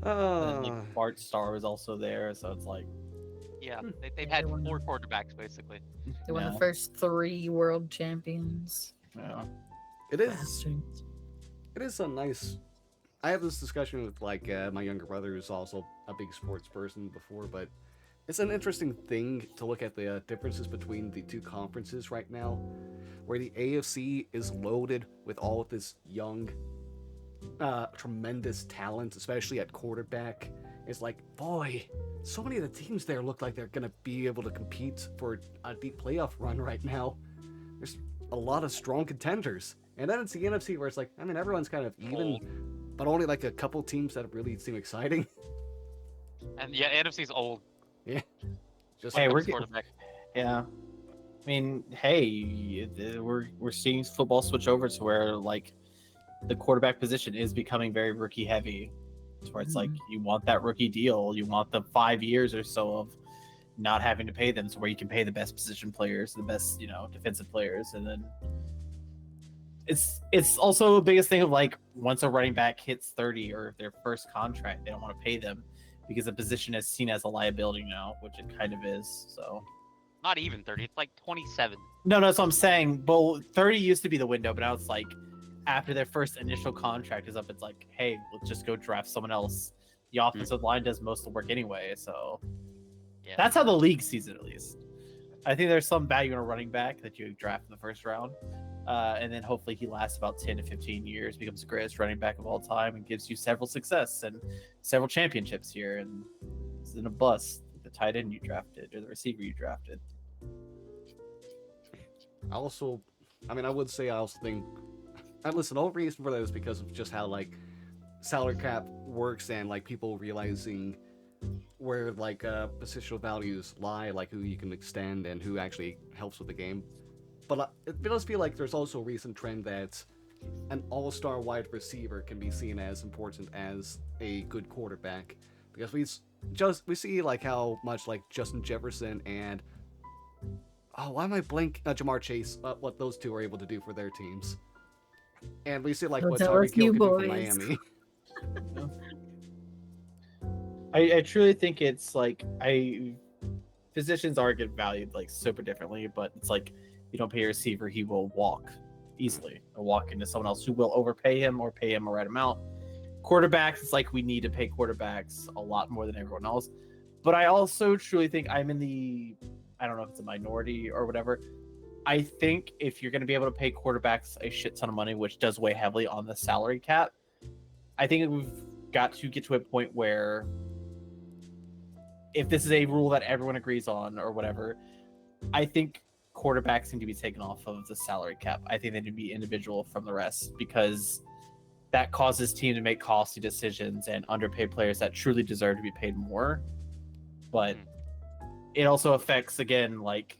And then Bart Starr was also there, so it's like Yeah, they've Yeah, had they won. 4 quarterbacks basically. They won Yeah. the first 3 world champions. yeah. It is. Bastards. It is a nice. I have this discussion with like my younger brother, who's also a big sports person before, but it's an interesting thing to look at the differences between the two conferences right now, where the AFC is loaded with all of this young, tremendous talent, especially at quarterback, It's like, boy, so many of the teams there look like they're gonna be able to compete for a deep playoff run right now. There's a lot of strong contenders. And then it's the NFC where it's like, I mean, everyone's kind of even, but only like a couple teams that really seem exciting. And yeah, NFC's old. Yeah. Just Hey, When it we're comes to quarterback. Yeah. I mean, hey, we're seeing football switch over to where like the quarterback position is becoming very rookie heavy. To where it's like you want that rookie deal, you want the 5 years or so of not having to pay them, so where you can pay the best position players, the best defensive players, and then it's also the biggest thing of like once a running back hits 30 or their first contract, they don't want to pay them because the position is seen as a liability now, which it kind of is. So. Not even 30. It's like 27. No, that's what I'm saying. Well, 30 used to be the window, but now it's like after their first initial contract is up, it's like, hey, let's just go draft someone else. The offensive line does most of the work anyway, so Yeah. that's how the league sees it, at least. I think there's some value in a running back that you draft in the first round, and then hopefully he lasts about 10 to 15 years, becomes the greatest running back of all time, and gives you several success and several championships here, and isn't a bust. The tight end you drafted or the receiver you drafted. I also, I mean, I would say I also think, and listen, the whole reason for that is because of just how, like, salary cap works and, like, people realizing where, like, positional values lie, like, who you can extend and who actually helps with the game. But it does feel like there's also a recent trend that an all-star wide receiver can be seen as important as a good quarterback. Because we see, like, how much, like, Justin Jefferson and why am I blank? Jamar Chase, what those two are able to do for their teams. And we see, like, what Tyreek Hill can do for Miami. I truly think it's like positions are get valued like super differently, but it's like you don't pay a receiver, he will walk easily or walk into someone else who will overpay him or pay him a right amount. Quarterbacks, it's like we need to pay quarterbacks a lot more than everyone else. But I also truly think I'm in the, I don't know if it's a minority or whatever. I think if you're going to be able to pay quarterbacks a shit ton of money, which does weigh heavily on the salary cap, I think we've got to get to a point where if this is a rule that everyone agrees on or whatever, I think quarterbacks need to be taken off of the salary cap. I think they need to be individual from the rest because that causes teams to make costly decisions and underpay players that truly deserve to be paid more. But it also affects, again, like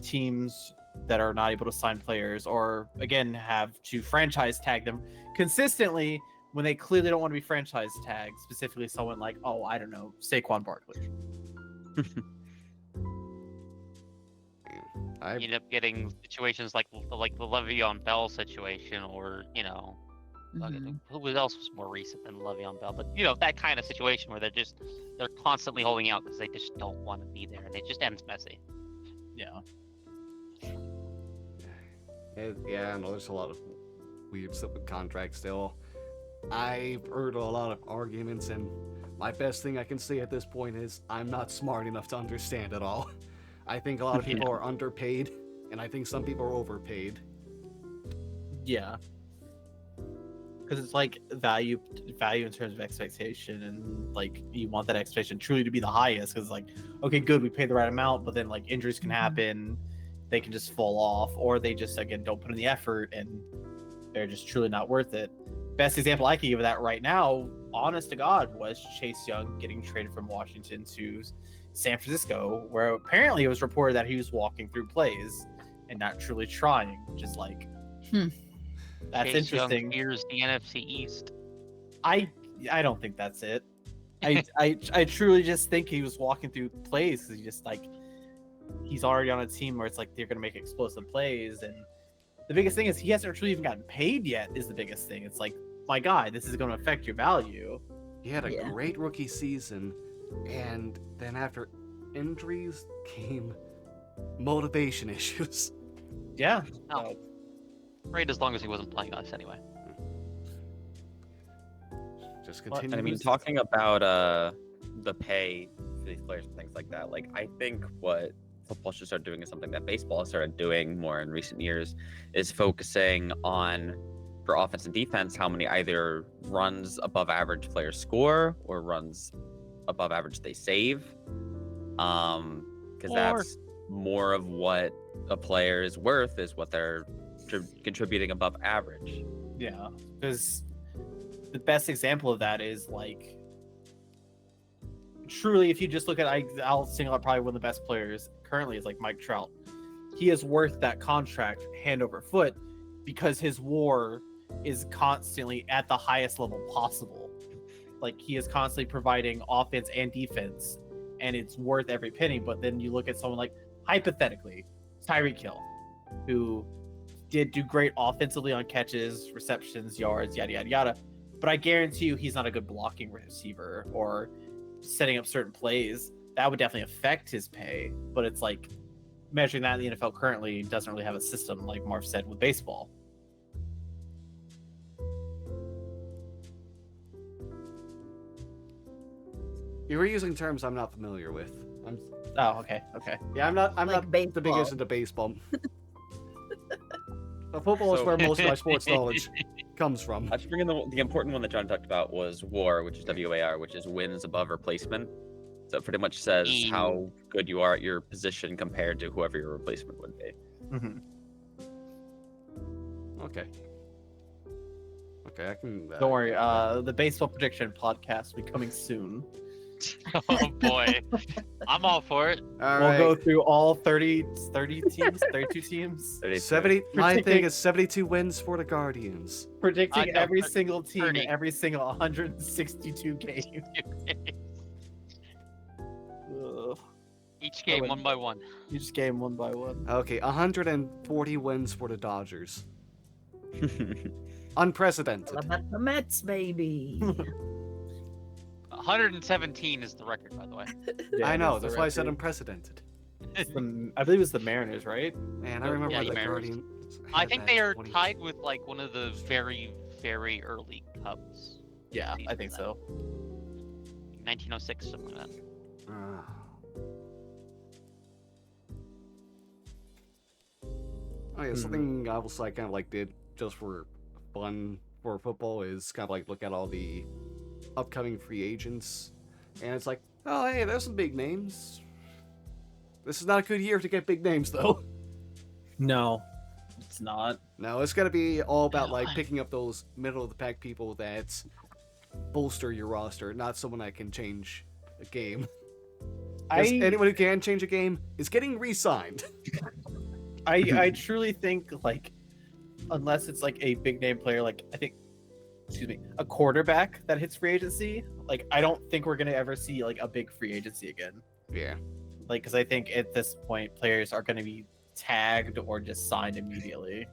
teams that are not able to sign players or, again, have to franchise tag them consistently when they clearly don't want to be franchise tagged, specifically someone like, I don't know, Saquon Barkley. I You end up getting situations like the Le'Veon Bell situation, or who else was more recent than Le'Veon Bell? But that kind of situation where they're constantly holding out because they just don't want to be there, and it just ends messy. Yeah. Yeah, I know there's a lot of weird stuff with contracts still. I've heard a lot of arguments, and my best thing I can say at this point is I'm not smart enough to understand it all. I think a lot of people are underpaid, and I think some people are overpaid. Yeah. Because it's like value in terms of expectation, and like you want that expectation truly to be the highest. Because like, okay, good, we pay the right amount, but then like injuries can happen, they can just fall off, or they just again don't put in the effort, and they're just truly not worth it. Best example I can give of that right now, honest to God, was Chase Young getting traded from Washington to San Francisco, where apparently it was reported that he was walking through plays and not truly trying, which is like, that's Chase interesting. Young fears the NFC East. I don't think that's it. I truly just think he was walking through plays because he just like he's already on a team where it's like they're gonna make explosive plays, and the biggest thing is he hasn't truly even gotten paid yet. Is the biggest thing. It's like, my God, this is going to affect your value. He had a great rookie season, and then after injuries came motivation issues. Yeah. Oh. Great, as long as he wasn't playing us anyway. Just continue. I mean, talking about the pay for these players and things like that, like I think what football should start doing is something that baseball has started doing more in recent years, is focusing on for offense and defense, how many either runs above average players score or runs above average they save. Because that's more of what a player is worth, is what they're contributing above average. Yeah, because the best example of that is like, truly, if you just look at, I'll single out probably one of the best players currently is like Mike Trout. He is worth that contract hand over foot because his WAR is constantly at the highest level possible. Like, he is constantly providing offense and defense, and it's worth every penny. But then you look at someone like, hypothetically, Tyreek Hill, who did do great offensively on catches, receptions, yards, yada yada yada. But I guarantee you, he's not a good blocking receiver or setting up certain plays. That would definitely affect his pay. But it's like, measuring that in the NFL currently doesn't really have a system, like Marv said, with baseball. You were using terms I'm not familiar with. Oh, okay. I'm not the baseball. biggest into baseball. Football is So- where most of my sports knowledge comes from. I should bring in the important one that John talked about was WAR, which is WAR, which is wins above replacement. So it pretty much says how good you are at your position compared to whoever your replacement would be. Mm-hmm. Okay. Okay, I can. Don't worry. The baseball prediction podcast will be coming soon. Oh boy, I'm all for it. All We'll right. go through all 30 teams, 32 teams, 70. My thing Predicting- is 72 wins for the Guardians. predicting I know, every but single team, 30. every single 162 games. Ugh. Each game wouldn't- one by one. Each game one by one. Okay, 140 wins for the Dodgers. Unprecedented. All about the Mets, baby. 117 is the record, by the way. Yeah, I know. the That's why I said record. unprecedented. I believe it was the Mariners, right? Man, I Yeah, remember yeah, when the the Mariners. Guardians. I had think that they are 20 tied with like one of the very, very early Cubs. Yeah, I think so. 1906, something like that. Ah. Oh yeah, something I was like kind of like did just for fun for football is kind of like look at all the upcoming free agents, and it's like, oh hey, there's some big names. This is not a good year to get big names though. No, it's not. No, it's gonna be all about No. like picking up those middle of the pack people that bolster your roster, not someone that can change a game. 'Cause anyone who can change a game is getting re-signed. I truly think, like, unless it's like a big name player, like I think, a quarterback that hits free agency, like I don't think we're gonna ever see like a big free agency again. Yeah. Like, because I think at this point players are gonna be tagged or just signed immediately.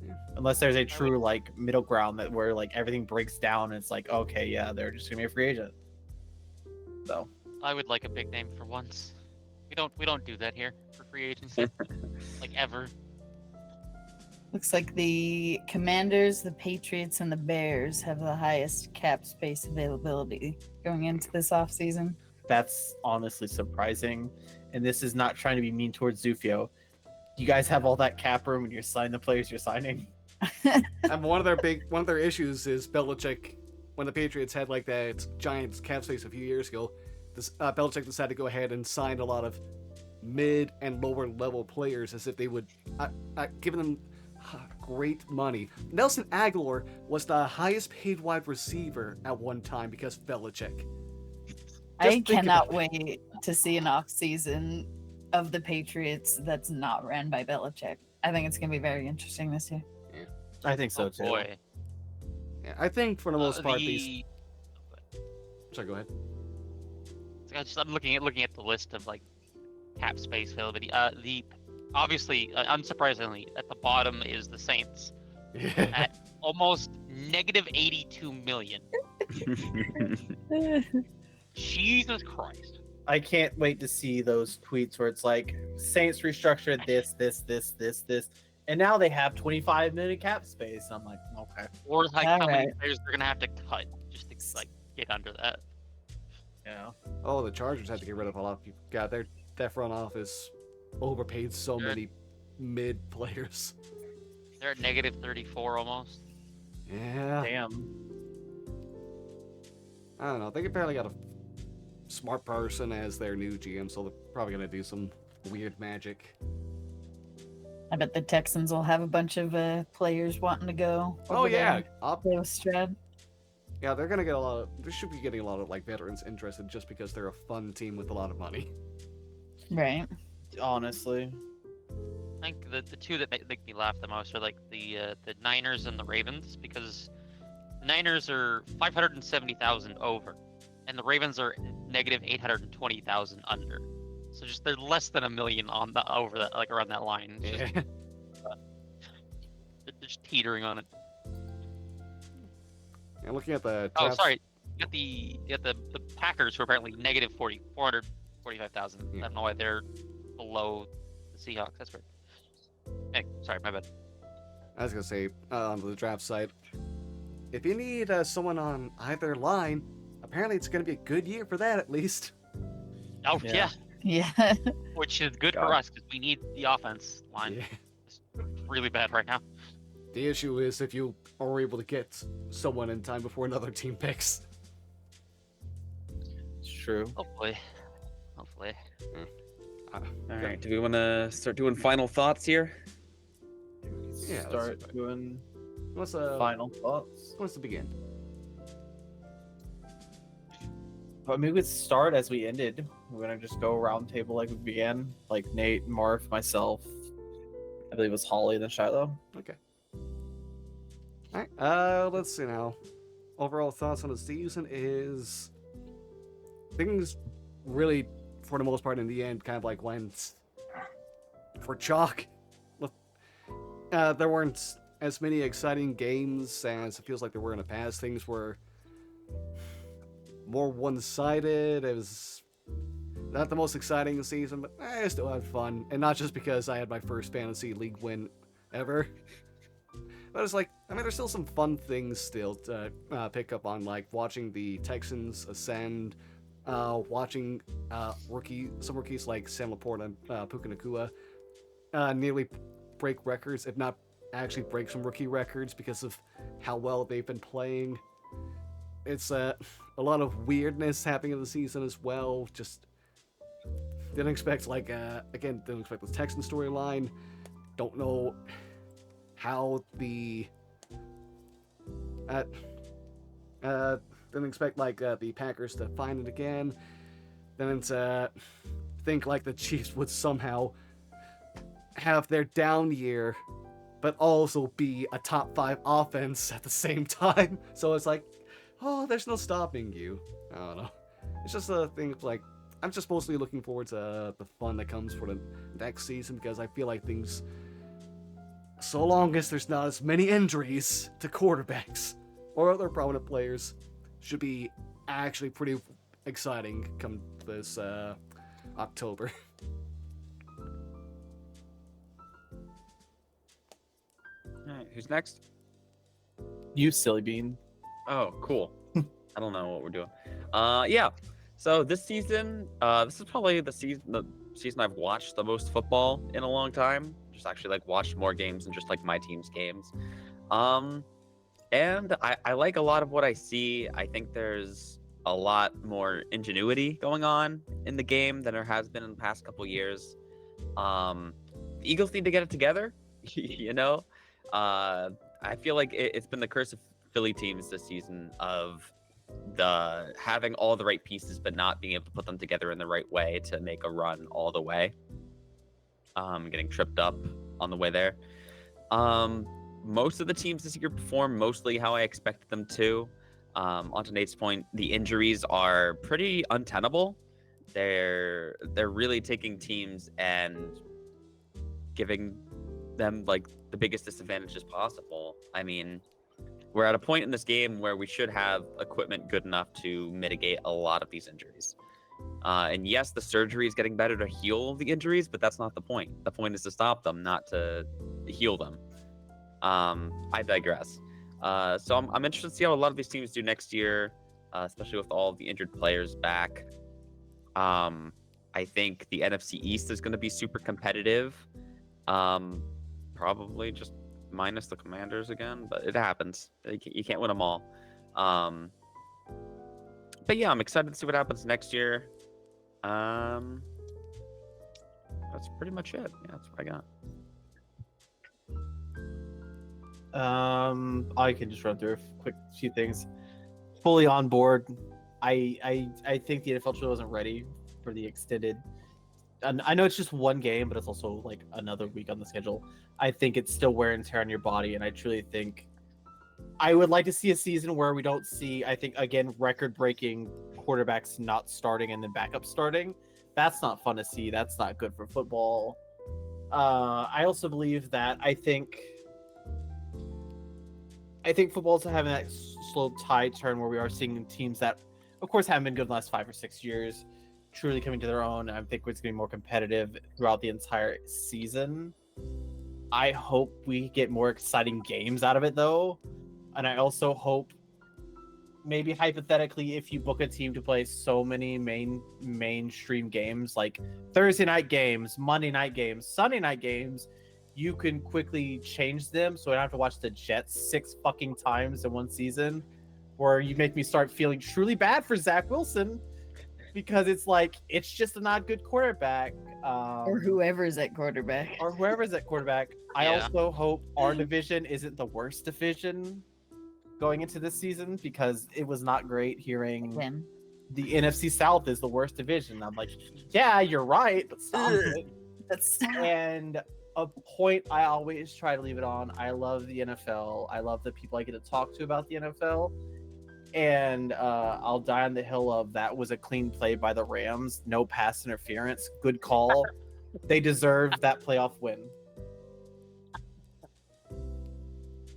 Yeah. Unless there's a true like middle ground that where like everything breaks down and it's like, okay, yeah, they're just gonna be a free agent. So I would like a big name for once. We don't do that here for free agency, like ever. Looks like the Commanders, the Patriots, and the Bears have the highest cap space availability going into this offseason. that's honestly surprising. And this is not trying to be mean towards Zufio. You guys have all that cap room and you're signing the players you're signing. And one of their issues is Belichick. When the Patriots had like that giant cap space a few years ago, Belichick decided to go ahead and sign a lot of mid and lower level players as if they would give them great money. Nelson Aguilar was the highest paid wide receiver at one time because of Belichick. I think cannot about wait to see an offseason of the Patriots that's not ran by Belichick. I think it's going to be very interesting this year. I think so Oh too. boy. Yeah, I think for the most part these. The- Sorry, go ahead. I'm looking at the list of like cap space availability. The obviously, unsurprisingly, at the bottom is the Saints at almost negative 82 million. Jesus Christ! I can't wait to see those tweets where it's like Saints restructured this, and now they have 25 million cap space. I'm like, okay, Or like how many Alright. players they're gonna have to cut just to like get under that. yeah. Oh, the Chargers had to get rid of a lot of people. God, that front office overpaid so Yeah. many mid players. They're at negative 34 almost. Yeah. Damn. I don't know. They apparently got a smart person as their new GM, so they're probably gonna do some weird magic. I bet the Texans will have a bunch of players wanting to go. Oh over yeah, there. Play with Strad. yeah, they're gonna get a lot of. They should be getting a lot of like veterans interested just because they're a fun team with a lot of money. Right. Honestly. I think the two that make me laugh the most are like the Niners and the Ravens, because the Niners are 570,000 over, and the Ravens are negative 820,000 under. So just they're less than $1 million on the over that, like around that line. It's just, Yeah. they're just teetering on it. And looking at the. Oh, drafts- sorry. You got the Packers, who are apparently negative 445,000. Yeah. I don't know why they're below the Seahawks. That's weird. Hey, sorry, my bad. I was gonna say on the draft site, if you need someone on either line, apparently it's gonna be a good year for that at least. Oh Yeah. yeah, Yeah. which is good for God. us because we need the offense line. Yeah. It's really bad right now. The issue is if you are able to get someone in time before another team picks. It's true. Hopefully. Hopefully. All right. Do we want to start doing final thoughts here? Yeah, let's Start do that. doing What's final thoughts. wants to begin? But maybe we could start as we ended. We're gonna just go round table like we began. Like Nate, Marf, myself. I believe it was Holly, then Shiloh. Okay. All right. Let's see now. Overall thoughts on the season is things really, for the most part, in the end, kind of like went for chalk. There weren't as many exciting games as it feels like there were in the past. Things were more one-sided. It was not the most exciting season, but I still had fun. And not just because I had my first fantasy league win ever. But it's like, I mean, there's still some fun things still to pick up on, like watching the Texans ascend, watching some rookies like Sam Laporte and Puka Nacua nearly break records, if not actually break some rookie records because of how well they've been playing. It's a lot of weirdness happening in the season as well. Just didn't expect, like, again, didn't expect the Texan storyline. Don't know how the didn't expect like the Packers to find it again. Didn't think like the Chiefs would somehow have their down year, but also be a top 5 offense at the same time. So it's like, oh, there's no stopping you. I don't know. It's just a thing like I'm just mostly looking forward to the fun that comes for the next season because I feel like things, so long as there's not as many injuries to quarterbacks or other prominent players, should be actually pretty exciting come this October. All right. Who's next? You silly bean. Oh, cool. I don't know what we're doing. Yeah. So this season, this is probably the season I've watched the most football in a long time. Just actually like watched more games than just like my team's games. And I like a lot of what I see. I think there's a lot more ingenuity going on in the game than there has been in the past couple years. The Eagles need to get it together, you know? I feel like it's been the curse of Philly teams this season of the having all the right pieces but not being able to put them together in the right way to make a run all the way. Getting tripped up on the way there. Most of the teams this year perform mostly how I expected them to. On to Nate's point, the injuries are pretty untenable. They're really taking teams and giving them like the biggest disadvantages possible. I mean, we're at a point in this game where we should have equipment good enough to mitigate a lot of these injuries. And yes, the surgery is getting better to heal the injuries, but that's not the point. The point is to stop them, not to heal them. I digress. So I'm interested to see how a lot of these teams do next year, especially with all of the injured players back. I think the NFC East is going to be super competitive. Probably just minus the Commanders again, but it happens. You can't win them all. But yeah, I'm excited to see what happens next year. That's pretty much it. Yeah, that's what I got. I can just run through a quick few things. Fully on board. I think the NFL show wasn't ready for the extended. And I know it's just one game, but it's also like another week on the schedule. I think it's still wear and tear on your body, and I truly think I would like to see a season where we don't see, I think, again, record-breaking quarterbacks not starting and then backup starting. That's not fun to see. That's not good for football. I also believe that I think football's having that slow tide turn where we are seeing teams that, of course, haven't been good in the last 5 or 6 years truly coming to their own. I think it's going to be more competitive throughout the entire season. I hope we get more exciting games out of it, though. And I also hope, maybe hypothetically, if you book a team to play so many mainstream games, like Thursday night games, Monday night games, Sunday night games, you can quickly change them so I don't have to watch the Jets 6 fucking times in one season, where you make me start feeling truly bad for Zach Wilson, because it's like, it's just a not good quarterback. Or whoever's at quarterback. I Yeah. also hope our division isn't the worst division going into this season, because it was not great hearing Again. the NFC South is the worst division. I'm like, yeah, you're right, but stop it. That's And a point I always try to leave it on, I love the NFL. I love the people I get to talk to about the NFL. And I'll die on the hill of that was a clean play by the Rams. No pass interference. Good call. They deserve that playoff win.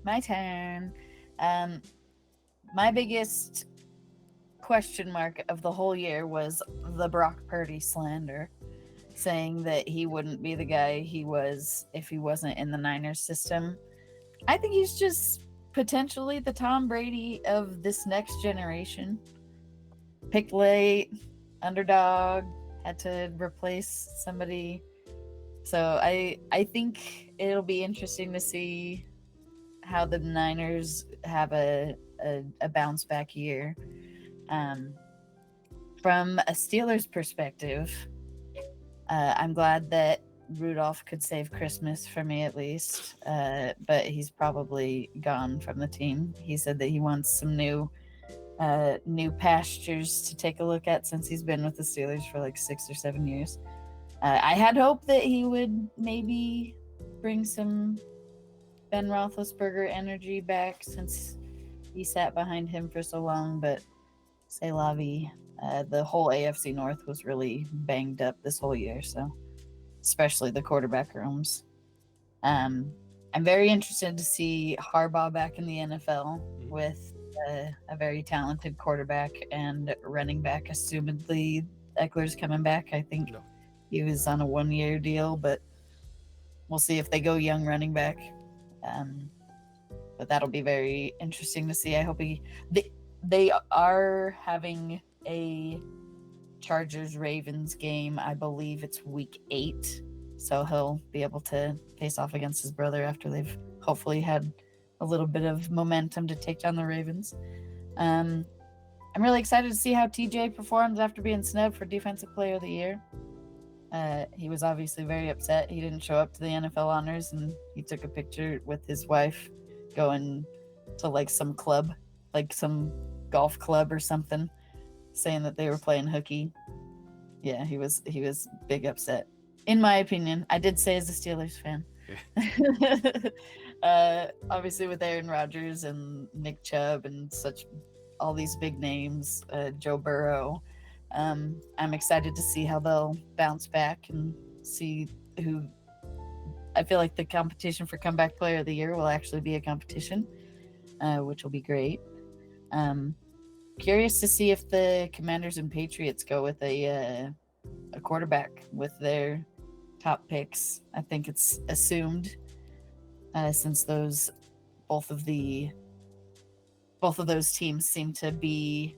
my turn. My biggest question mark of the whole year was the Brock Purdy slander, saying that he wouldn't be the guy he was if he wasn't in the Niners system. I think he's just potentially the Tom Brady of this next generation. Picked late, underdog, had to replace somebody. So I think it'll be interesting to see how the Niners have a bounce back year. From a Steelers perspective, I'm glad that Rudolph could save Christmas for me, at least, but he's probably gone from the team. He said that he wants some new pastures to take a look at, since he's been with the Steelers for like 6 or 7 years. I had hoped that he would maybe bring some Ben Roethlisberger energy back, since he sat behind him for so long, but c'est la vie. The whole AFC North was really banged up this whole year, so especially the quarterback rooms. I'm very interested to see Harbaugh back in the NFL with a very talented quarterback and running back. Assumedly, Eckler's coming back. I think he was on a 1-year deal, but we'll see if they go young running back. But that'll be very interesting to see. I hope they are having a Chargers-Ravens game. I believe it's week 8, so he'll be able to face off against his brother after they've hopefully had a little bit of momentum to take down the Ravens. I'm really excited to see how TJ performs after being snubbed for Defensive Player of the Year. He was obviously very upset. He didn't show up to the NFL honors, and he took a picture with his wife going to like some club, like some golf club or something, saying that they were playing hooky. Yeah, he was big upset. In my opinion, I did say as a Steelers fan. Obviously with Aaron Rodgers and Nick Chubb and all these big names, Joe Burrow, I'm excited to see how they'll bounce back and see who. I feel like the competition for Comeback Player of the Year will actually be a competition, which will be great. Curious to see if the Commanders and Patriots go with a quarterback with their top picks. I think it's assumed, since both of those teams seem to be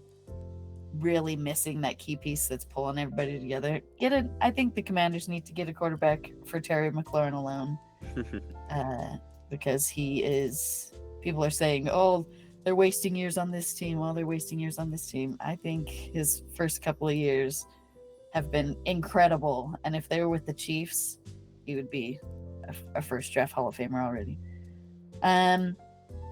really missing that key piece that's pulling everybody together. I think the Commanders need to get a quarterback for Terry McLaurin alone. because people are saying, oh, they're wasting years on this team. They're wasting years on this team. I think his first couple of years have been incredible. And if they were with the Chiefs, he would be a first draft Hall of Famer already.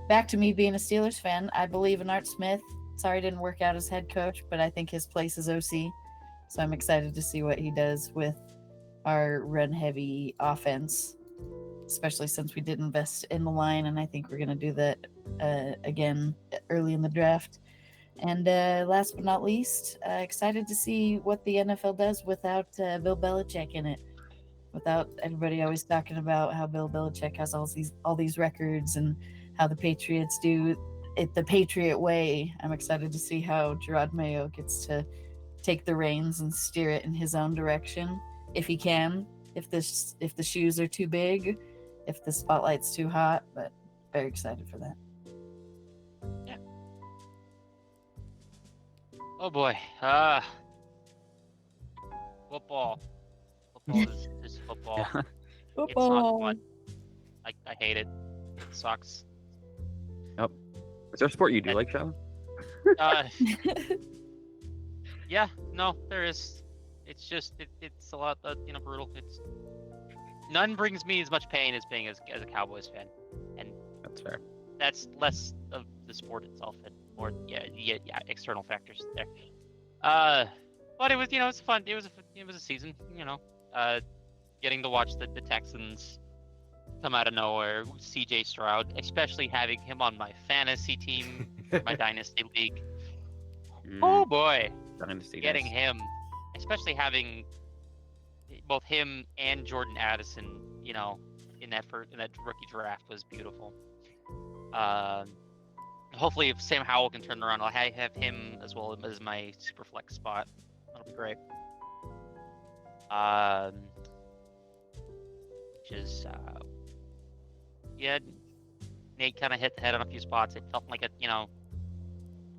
Back to me being a Steelers fan. I believe in Art Smith. Sorry it didn't work out as head coach, but I think his place is OC. So I'm excited to see what he does with our run-heavy offense, especially since we did invest in the line, and I think we're going to do that again early in the draft. And last but not least, excited to see what the NFL does without Bill Belichick in it. Without everybody always talking about how Bill Belichick has all these records and how the Patriots do it the Patriot way. I'm excited to see how Gerard Mayo gets to take the reins and steer it in his own direction, if he can. If the shoes are too big, if the spotlight's too hot, but very excited for that. Yeah. Oh boy. Football. Football is just football. Yeah. It's not fun. I hate it. It sucks. Is there a sport you do like, Sean? Yeah, no, there is. It's just it's a lot brutal. None brings me as much pain as being as a Cowboys fan, and That's fair. that's less of the sport itself and more external factors there. But it was it's fun. It was a season. Getting to watch the Texans come out of nowhere. C.J. Stroud, especially having him on my fantasy team, my dynasty league. Oh boy, Dynasty getting days. him, especially having both him and Jordan Addison, in that rookie draft was beautiful. Hopefully, if Sam Howell can turn around, I'll have him as well as my super flex spot. That'll be great. Nate kind of hit the head on a few spots. It felt like a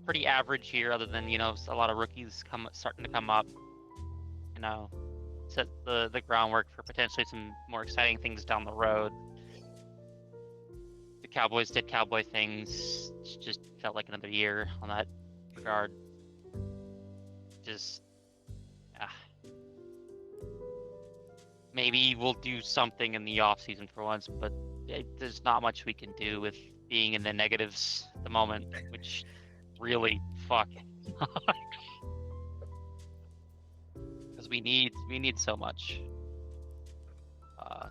pretty average year, other than a lot of rookies starting to come up. Set the groundwork for potentially some more exciting things down the road. The Cowboys did Cowboy things. It just felt like another year on that regard. Maybe we'll do something in the off season for once, but there's not much we can do with being in the negatives at the moment, which really fuck. Because we need so much.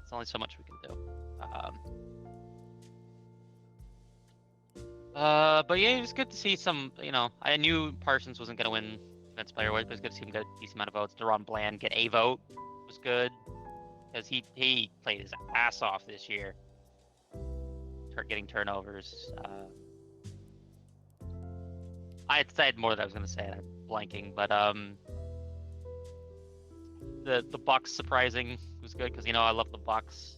It's only so much we can do. But yeah, it was good to see some. I knew Parsons wasn't gonna win Defense Player Award, but it was good to see him get a decent amount of votes. Deron Bland get a vote was good, because he played his ass off this year. Getting turnovers. I had more that I was gonna say, and I'm blanking, but the Bucks surprising was good, because I love the Bucks.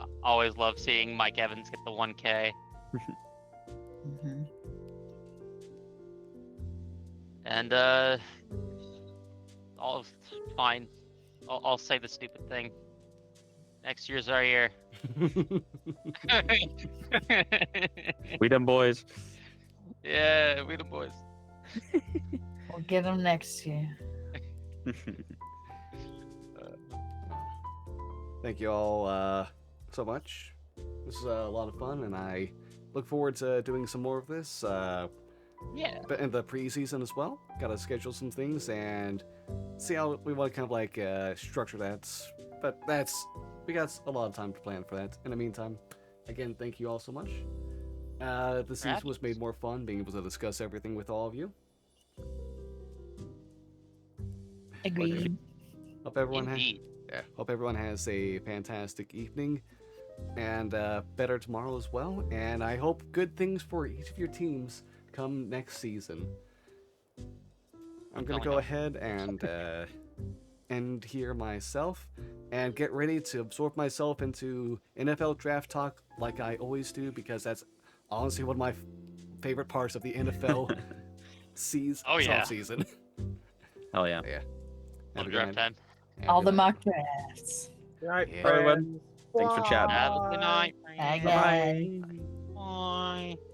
I always love seeing Mike Evans get the 1K. Mm-hmm. And all fine. I'll say the stupid thing. Next year's our year. We them boys. Yeah, we the boys. We'll get them next year. Thank you all so much. This is a lot of fun, and I look forward to doing some more of this. Yeah. But in the preseason as well. Gotta schedule some things and see how we want to kind of like structure that. But we got a lot of time to plan for that. In the meantime, again, thank you all so much. The season was made more fun being able to discuss everything with all of you. Agreed. Hope everyone Indeed. hope everyone has a fantastic evening and better tomorrow as well. And I hope good things for each of your teams come next season. I'm gonna go ahead and end here myself and get ready to absorb myself into NFL draft talk like I always do, because that's honestly one of my favorite parts of the NFL season. Oh, yeah. Season. Hell yeah. Yeah. Little Have a good draft night. time. Have a All good the night. mock drafts. All right, Yeah. friends. Thanks for chatting. Have a good night. Bye, friends. guys. Bye. Bye.